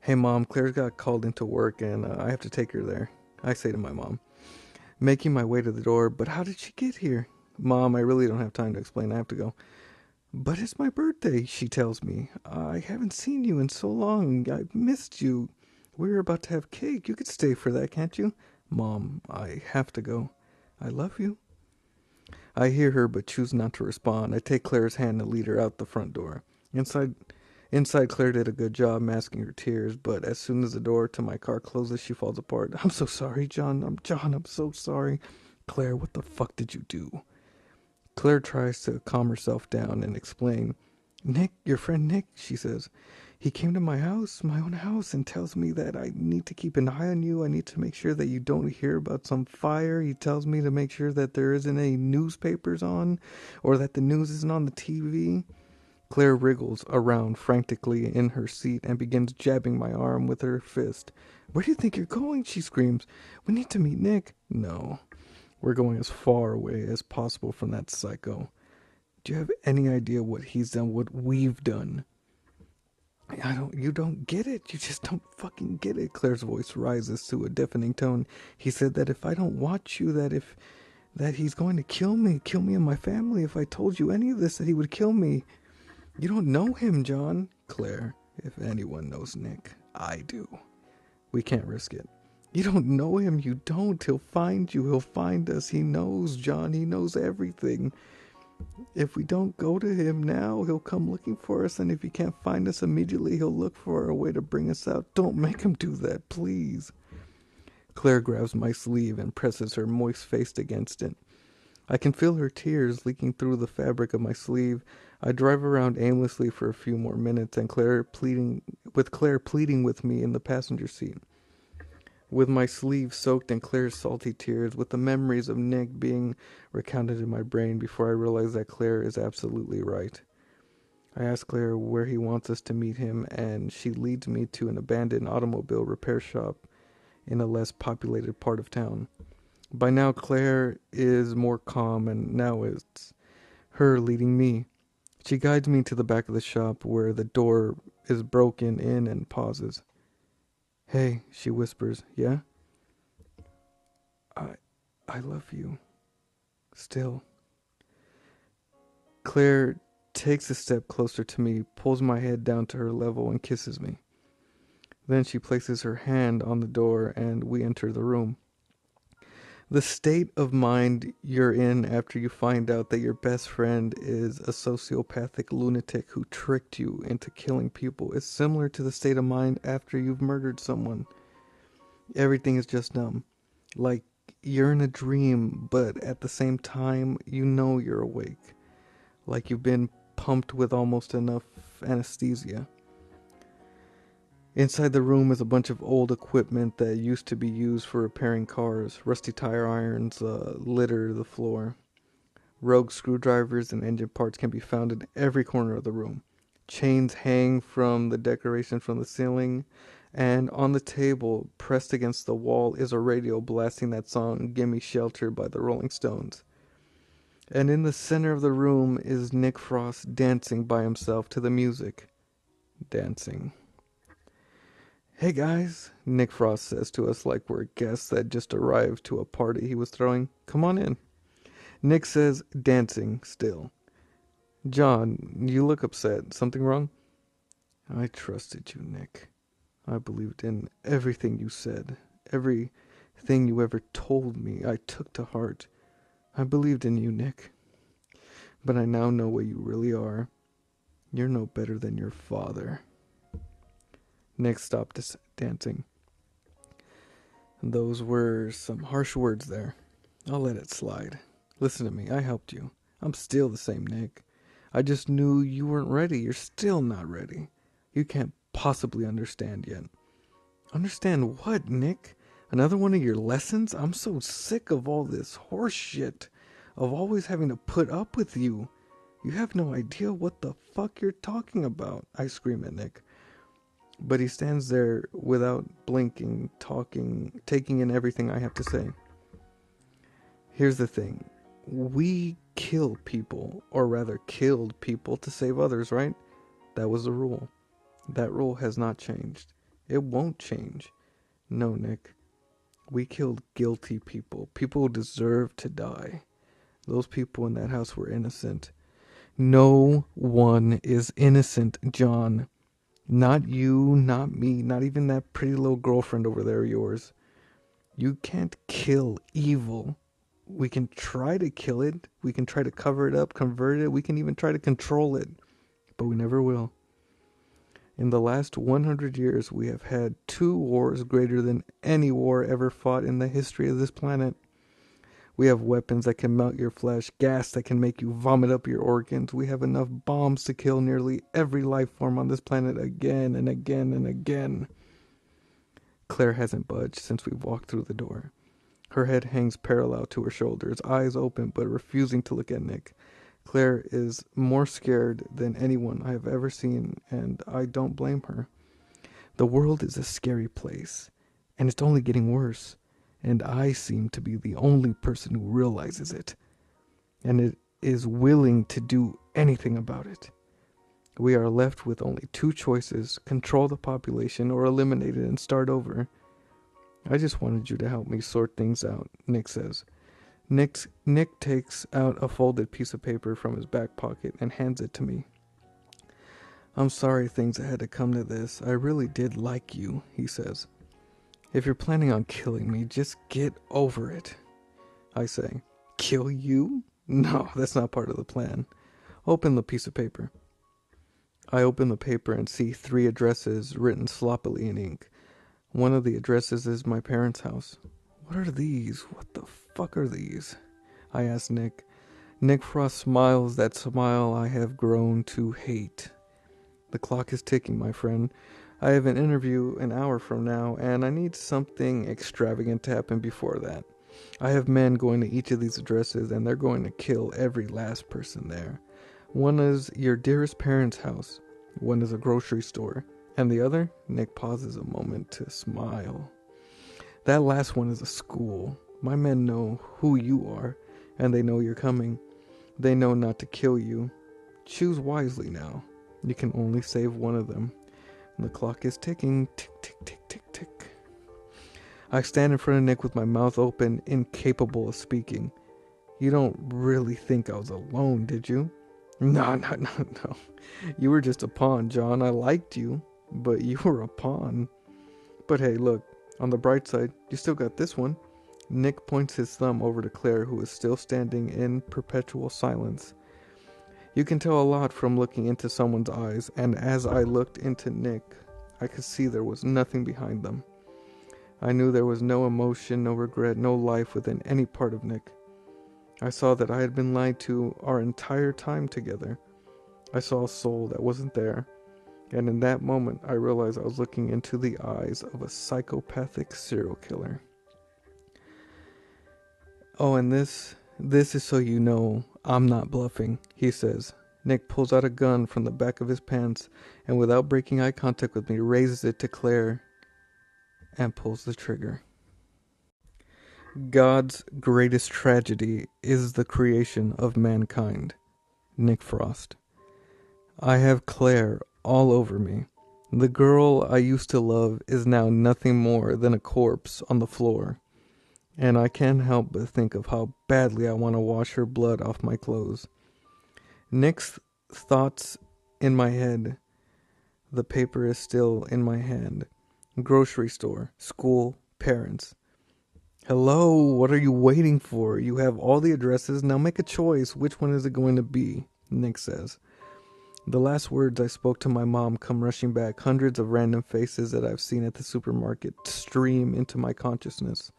Hey Mom, Claire's got called into work and I have to take her there, I say to my mom. Making my way to the door, but how did she get here? Mom, I really don't have time to explain, I have to go. But it's my birthday, she tells me. I haven't seen you in so long, I've missed you. We were about to have cake, you could stay for that, can't you? Mom, I have to go. I love you. I hear her but choose not to respond. I take Claire's hand and lead her out the front door. Inside, Claire did a good job masking her tears, but as soon as the door to my car closes, she falls apart. I'm so sorry, John. I'm so sorry. Claire, what the fuck did you do? Claire tries to calm herself down and explain. Nick, your friend Nick, she says. He came to my house, my own house, and tells me that I need to keep an eye on you. I need to make sure that you don't hear about some fire. He tells me to make sure that there isn't any newspapers on or that the news isn't on the TV. Claire wriggles around frantically in her seat and begins jabbing my arm with her fist. Where do you think you're going? She screams. We need to meet Nick. No, we're going as far away as possible from that psycho. Do you have any idea what he's done, what we've done? You don't get it. You just don't fucking get it. Claire's voice rises to a deafening tone. He said that if I don't watch you, that he's going to kill me and my family. If I told you any of this, that he would kill me. You don't know him, John. Claire, if anyone knows Nick, I do. We can't risk it. You don't know him. You don't. He'll find you. He'll find us. He knows, John. He knows everything. If we don't go to him now, he'll come looking for us, and if he can't find us immediately, he'll look for a way to bring us out. Don't make him do that, please. Claire grabs my sleeve and presses her moist face against it. I can feel her tears leaking through the fabric of my sleeve. I drive around aimlessly for a few more minutes, and Claire pleading with me in the passenger seat. With my sleeve soaked in Claire's salty tears, with the memories of Nick being recounted in my brain before I realize that Claire is absolutely right. I ask Claire where he wants us to meet him, and she leads me to an abandoned automobile repair shop in a less populated part of town. By now, Claire is more calm, and now it's her leading me. She guides me to the back of the shop where the door is broken in and pauses. Hey, she whispers, yeah? I love you. Still. Claire takes a step closer to me, pulls my head down to her level, and kisses me. Then she places her hand on the door, and we enter the room. The state of mind you're in after you find out that your best friend is a sociopathic lunatic who tricked you into killing people is similar to the state of mind after you've murdered someone. Everything is just numb. Like you're in a dream, but at the same time, you know you're awake. Like you've been pumped with almost enough anesthesia. Inside the room is a bunch of old equipment that used to be used for repairing cars. Rusty tire irons litter the floor. Rogue screwdrivers and engine parts can be found in every corner of the room. Chains hang from the decoration from the ceiling, and on the table, pressed against the wall, is a radio blasting that song Gimme Shelter by the Rolling Stones. And in the center of the room is Nick Frost dancing by himself to the music. Dancing. Hey guys, Nick Frost says to us like we're guests that just arrived to a party he was throwing. Come on in. Nick says, dancing still. John, you look upset. Something wrong? I trusted you, Nick. I believed in everything you said. Everything you ever told me, I took to heart. I believed in you, Nick. But I now know what you really are. You're no better than your father. Nick stopped dancing. Those were some harsh words there. I'll let it slide. Listen to me, I helped you. I'm still the same Nick. I just knew you weren't ready. You're still not ready. You can't possibly understand yet. Understand what, Nick? Another one of your lessons? I'm so sick of all this horse shit. Of always having to put up with you. You have no idea what the fuck you're talking about, I scream at Nick. But he stands there without blinking, talking, taking in everything I have to say. Here's the thing. We kill people, or rather killed people to save others, right? That was the rule. That rule has not changed. It won't change. No, Nick. We killed guilty people. People who deserve to die. Those people in that house were innocent. No one is innocent, John. Not you, not me, not even that pretty little girlfriend over there of yours. You can't kill evil. We can try to kill it. We can try to cover it up, convert it. We can even try to control it. But we never will. In the last 100 years, we have had 2 wars greater than any war ever fought in the history of this planet. We have weapons that can melt your flesh, gas that can make you vomit up your organs. We have enough bombs to kill nearly every life form on this planet again and again and again. Claire hasn't budged since we walked through the door. Her head hangs parallel to her shoulders, eyes open but refusing to look at Nick. Claire is more scared than anyone I have ever seen, and I don't blame her. The world is a scary place, and it's only getting worse, and I seem to be the only person who realizes it, and it is willing to do anything about it. We are left with only two choices: control the population or eliminate it and start over. I just wanted you to help me sort things out, Nick says. Nick takes out a folded piece of paper from his back pocket and hands it to me. I'm sorry things had to come to this. I really did like you, he says. If you're planning on killing me, just get over it, I say. Kill you? No, that's not part of the plan. Open the piece of paper. I open the paper and see 3 addresses written sloppily in ink. One of the addresses is my parents' house. What are these? What the fuck are these? I ask Nick. Nick Frost smiles that smile I have grown to hate. The clock is ticking, my friend. I have an interview an hour from now, and I need something extravagant to happen before that. I have men going to each of these addresses, and they're going to kill every last person there. One is your dearest parents' house. One is a grocery store. And the other? Nick pauses a moment to smile. That last one is a school. My men know who you are, and they know you're coming. They know not to kill you. Choose wisely now. You can only save one of them. The clock is ticking. Tick, tick, tick, tick, tick. I stand in front of Nick with my mouth open, incapable of speaking. You don't really think I was alone, did you? No. You were just a pawn, John. I liked you, but you were a pawn. But hey, look, on the bright side, you still got this one. Nick points his thumb over to Claire, who is still standing in perpetual silence. You can tell a lot from looking into someone's eyes, and as I looked into Nick, I could see there was nothing behind them. I knew there was no emotion, no regret, no life within any part of Nick. I saw that I had been lied to our entire time together. I saw a soul that wasn't there, and in that moment I realized I was looking into the eyes of a psychopathic serial killer. Oh, and this is so you know I'm not bluffing, he says. Nick pulls out a gun from the back of his pants and without breaking eye contact with me raises it to Claire and pulls the trigger. God's greatest tragedy is the creation of mankind. Nick Frost. I have Claire all over me. The girl I used to love is now nothing more than a corpse on the floor. And I can't help but think of how badly I want to wash her blood off my clothes. Nick's thoughts in my head. The paper is still in my hand. Grocery store, school, parents. Hello, what are you waiting for? You have all the addresses, now make a choice. Which one is it going to be? Nick says. The last words I spoke to my mom come rushing back. Hundreds of random faces that I've seen at the supermarket stream into my consciousness.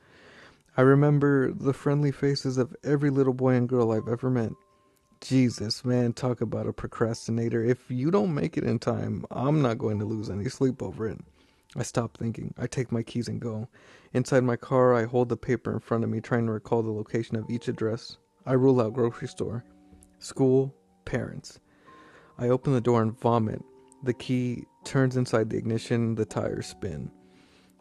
I remember the friendly faces of every little boy and girl I've ever met. Jesus, man, talk about a procrastinator. If you don't make it in time, I'm not going to lose any sleep over it. I stop thinking. I take my keys and go. Inside my car, I hold the paper in front of me, trying to recall the location of each address. I rule out grocery store, school, parents. I open the door and vomit. The key turns inside the ignition, the tires spin.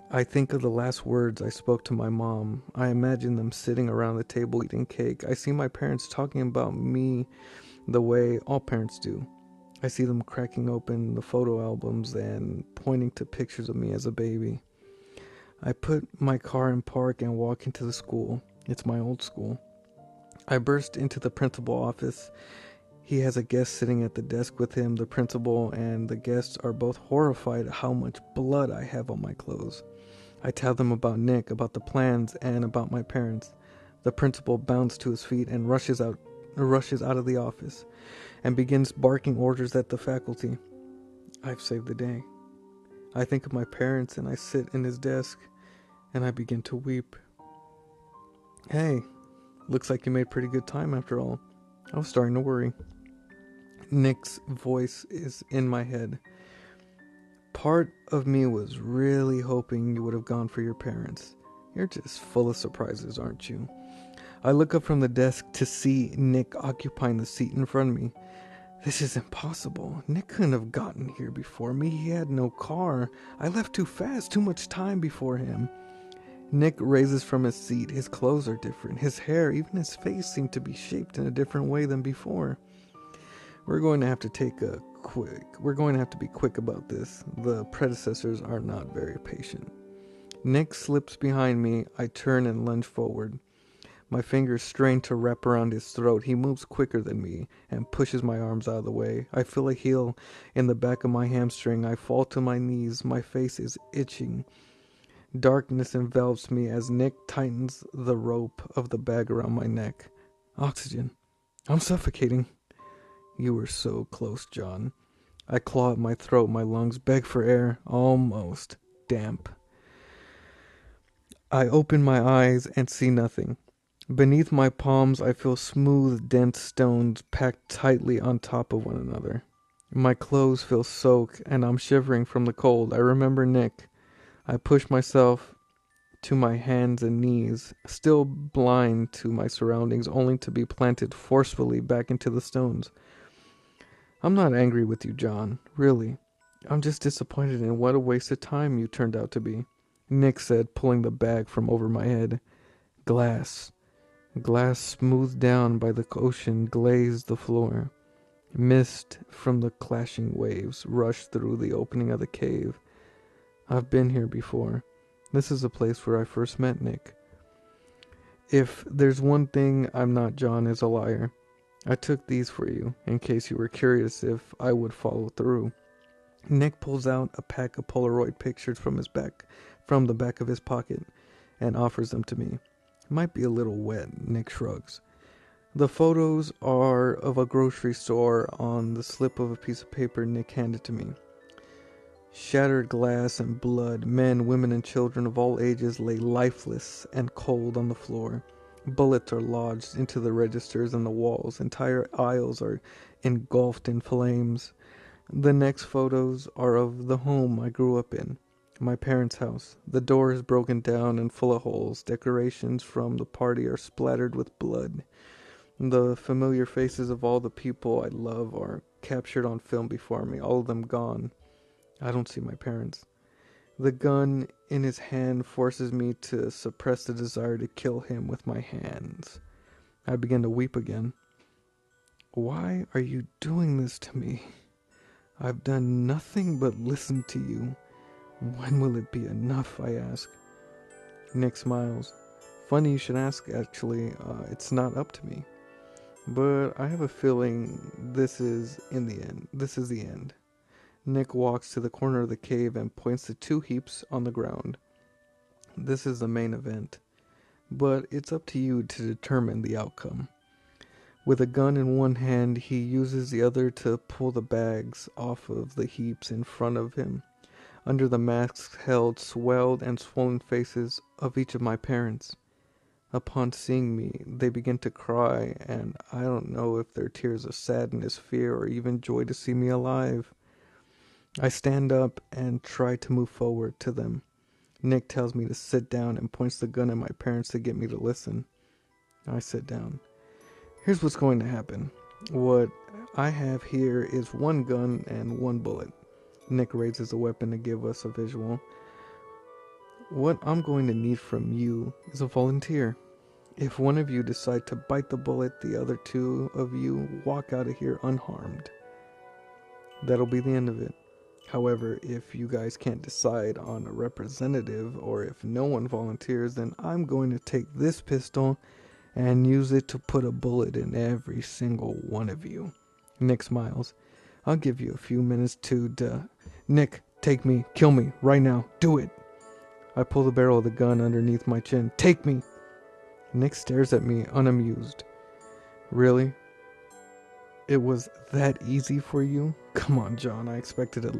I think of the last words I spoke to my mom. I imagine them sitting around the table eating cake. I see my parents talking about me the way all parents do. I see them cracking open the photo albums and pointing to pictures of me as a baby. I put my car in park and walk into the school. It's my old school. I burst into the principal office. He has a guest sitting at the desk with him. The principal and the guests are both horrified at how much blood I have on my clothes. I tell them about Nick, about the plans, and about my parents. The principal bounds to his feet and rushes out of the office and begins barking orders at the faculty. I've saved the day. I think of my parents and I sit in his desk and I begin to weep. Hey, Looks like you made pretty good time after all. I was starting to worry. Nick's voice is in my head. Part of me was really hoping you would have gone for your parents. You're just full of surprises, aren't you? I look up from the desk to see Nick occupying the seat in front of me. This is impossible. Nick couldn't have gotten here before me. He had no car. I left too fast, too much time before him. Nick raises from his seat. His clothes are different. His hair, even his face, seemed to be shaped in a different way than before. We're going to have to be quick about this. The predecessors are not very patient. Nick slips behind me. I turn and lunge forward. My fingers strain to wrap around his throat. He moves quicker than me and pushes my arms out of the way. I feel a heel in the back of my hamstring. I fall to my knees. My face is itching. Darkness envelops me as Nick tightens the rope of the bag around my neck. Oxygen. I'm suffocating. You were so close, John. I claw at my throat. My lungs beg for air. Almost. Damp. I open my eyes and see nothing. Beneath my palms, I feel smooth, dense stones packed tightly on top of one another. My clothes feel soaked, and I'm shivering from the cold. I remember Nick. I push myself to my hands and knees, still blind to my surroundings, only to be planted forcefully back into the stones. I'm not angry with you, John. Really. I'm just disappointed in what a waste of time you turned out to be. Nick said, pulling the bag from over my head. Glass. Glass smoothed down by the ocean glazed the floor. Mist from the clashing waves rushed through the opening of the cave. I've been here before. This is the place where I first met Nick. If there's one thing I'm not, John is a liar. I took these for you, in case you were curious if I would follow through. Nick pulls out a pack of Polaroid pictures from the back of his pocket, and offers them to me. Might be a little wet, Nick shrugs. The photos are of a grocery store. On the slip of a piece of paper Nick handed to me. Shattered glass and blood. Men, women, and children of all ages lay lifeless and cold on the floor. Bullets are lodged into the registers and the walls. Entire aisles are engulfed in flames. The next photos are of the home I grew up in. My parents' house. The door is broken down and full of holes. Decorations from the party are splattered with blood. The familiar faces of all the people I love are captured on film before me, all of them gone. I don't see my parents. The gun in his hand forces me to suppress the desire to kill him with my hands. I begin to weep again. Why are you doing this to me? I've done nothing but listen to you. When will it be enough, I ask. Nick smiles. Funny you should ask, actually. It's not up to me. But I have a feeling this is the end. Nick walks to the corner of the cave and points to two heaps on the ground. This is the main event. But it's up to you to determine the outcome. With a gun in one hand, he uses the other to pull the bags off of the heaps in front of him. Under the masks held swelled and swollen faces of each of my parents. Upon seeing me, they begin to cry, and I don't know if they're tears of sadness, fear, or even joy to see me alive. I stand up and try to move forward to them. Nick tells me to sit down and points the gun at my parents to get me to listen. I sit down. Here's what's going to happen. What I have here is one gun and one bullet. Nick raises the weapon to give us a visual. What I'm going to need from you is a volunteer. If one of you decide to bite the bullet, the other two of you walk out of here unharmed. That'll be the end of it. However, if you guys can't decide on a representative, or if no one volunteers, then I'm going to take this pistol and use it to put a bullet in every single one of you. Nick smiles. I'll give you a few minutes to Nick, take me, kill me, right now, do it. I pull the barrel of the gun underneath my chin. Take me! Nick stares at me, unamused. Really? It was that easy for you? Come on, John, I expected at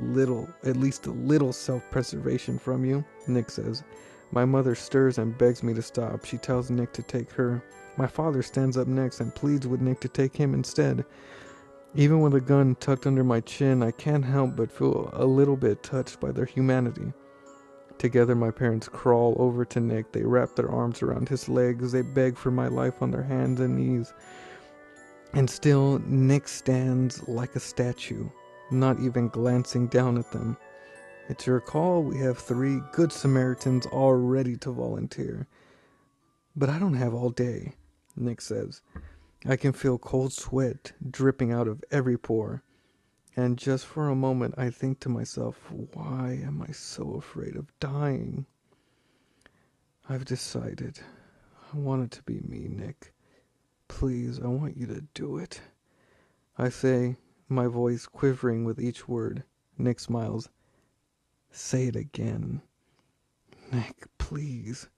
least a little self-preservation from you, Nick says. My mother stirs and begs me to stop. She tells Nick to take her My father stands up next and pleads with Nick to take him instead. Even with a gun tucked under my chin, I can't help but feel a little bit touched by their humanity. Together, my parents crawl over to Nick. They wrap their arms around his legs. They beg for my life on their hands and knees. And still, Nick stands like a statue, not even glancing down at them. It's your call. We have 3 good Samaritans all ready to volunteer. But I don't have all day, Nick says. I can feel cold sweat dripping out of every pore. And just for a moment, I think to myself, why am I so afraid of dying? I've decided. I want it to be me, Nick. Please, I want you to do it. I say, my voice quivering with each word. Nick smiles. Say it again. Nick, please.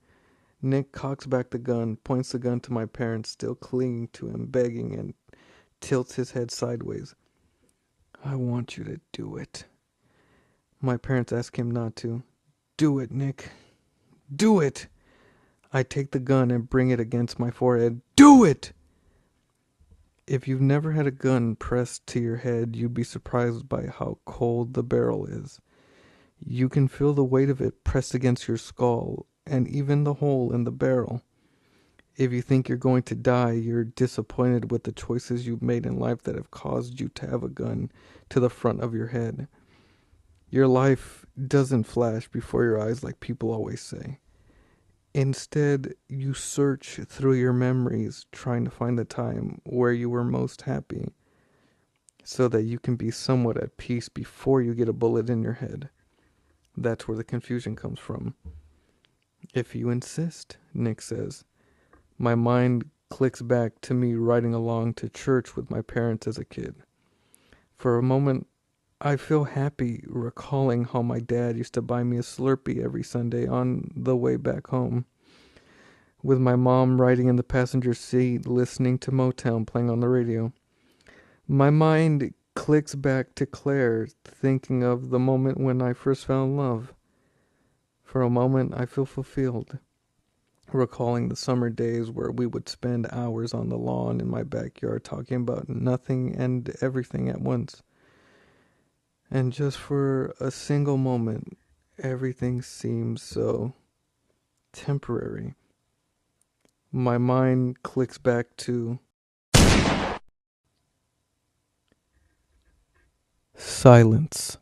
Nick cocks back the gun, points the gun to my parents, still clinging to him, begging, and tilts his head sideways. I want you to do it. My parents ask him not to. Do it, Nick. Do it! I take the gun and bring it against my forehead. Do it! If you've never had a gun pressed to your head, you'd be surprised by how cold the barrel is. You can feel the weight of it pressed against your skull, and even the hole in the barrel. If you think you're going to die, you're disappointed with the choices you've made in life that have caused you to have a gun to the front of your head. Your life doesn't flash before your eyes like people always say. Instead, you search through your memories, trying to find the time where you were most happy, so that you can be somewhat at peace before you get a bullet in your head. That's where the confusion comes from. If you insist, Nick says. My mind clicks back to me riding along to church with my parents as a kid. For a moment, I feel happy recalling how my dad used to buy me a Slurpee every Sunday on the way back home, with my mom riding in the passenger seat listening to Motown playing on the radio. My mind clicks back to Claire, thinking of the moment when I first found love. For a moment, I feel fulfilled, recalling the summer days where we would spend hours on the lawn in my backyard talking about nothing and everything at once. And just for a single moment, everything seems so temporary. My mind clicks back to silence.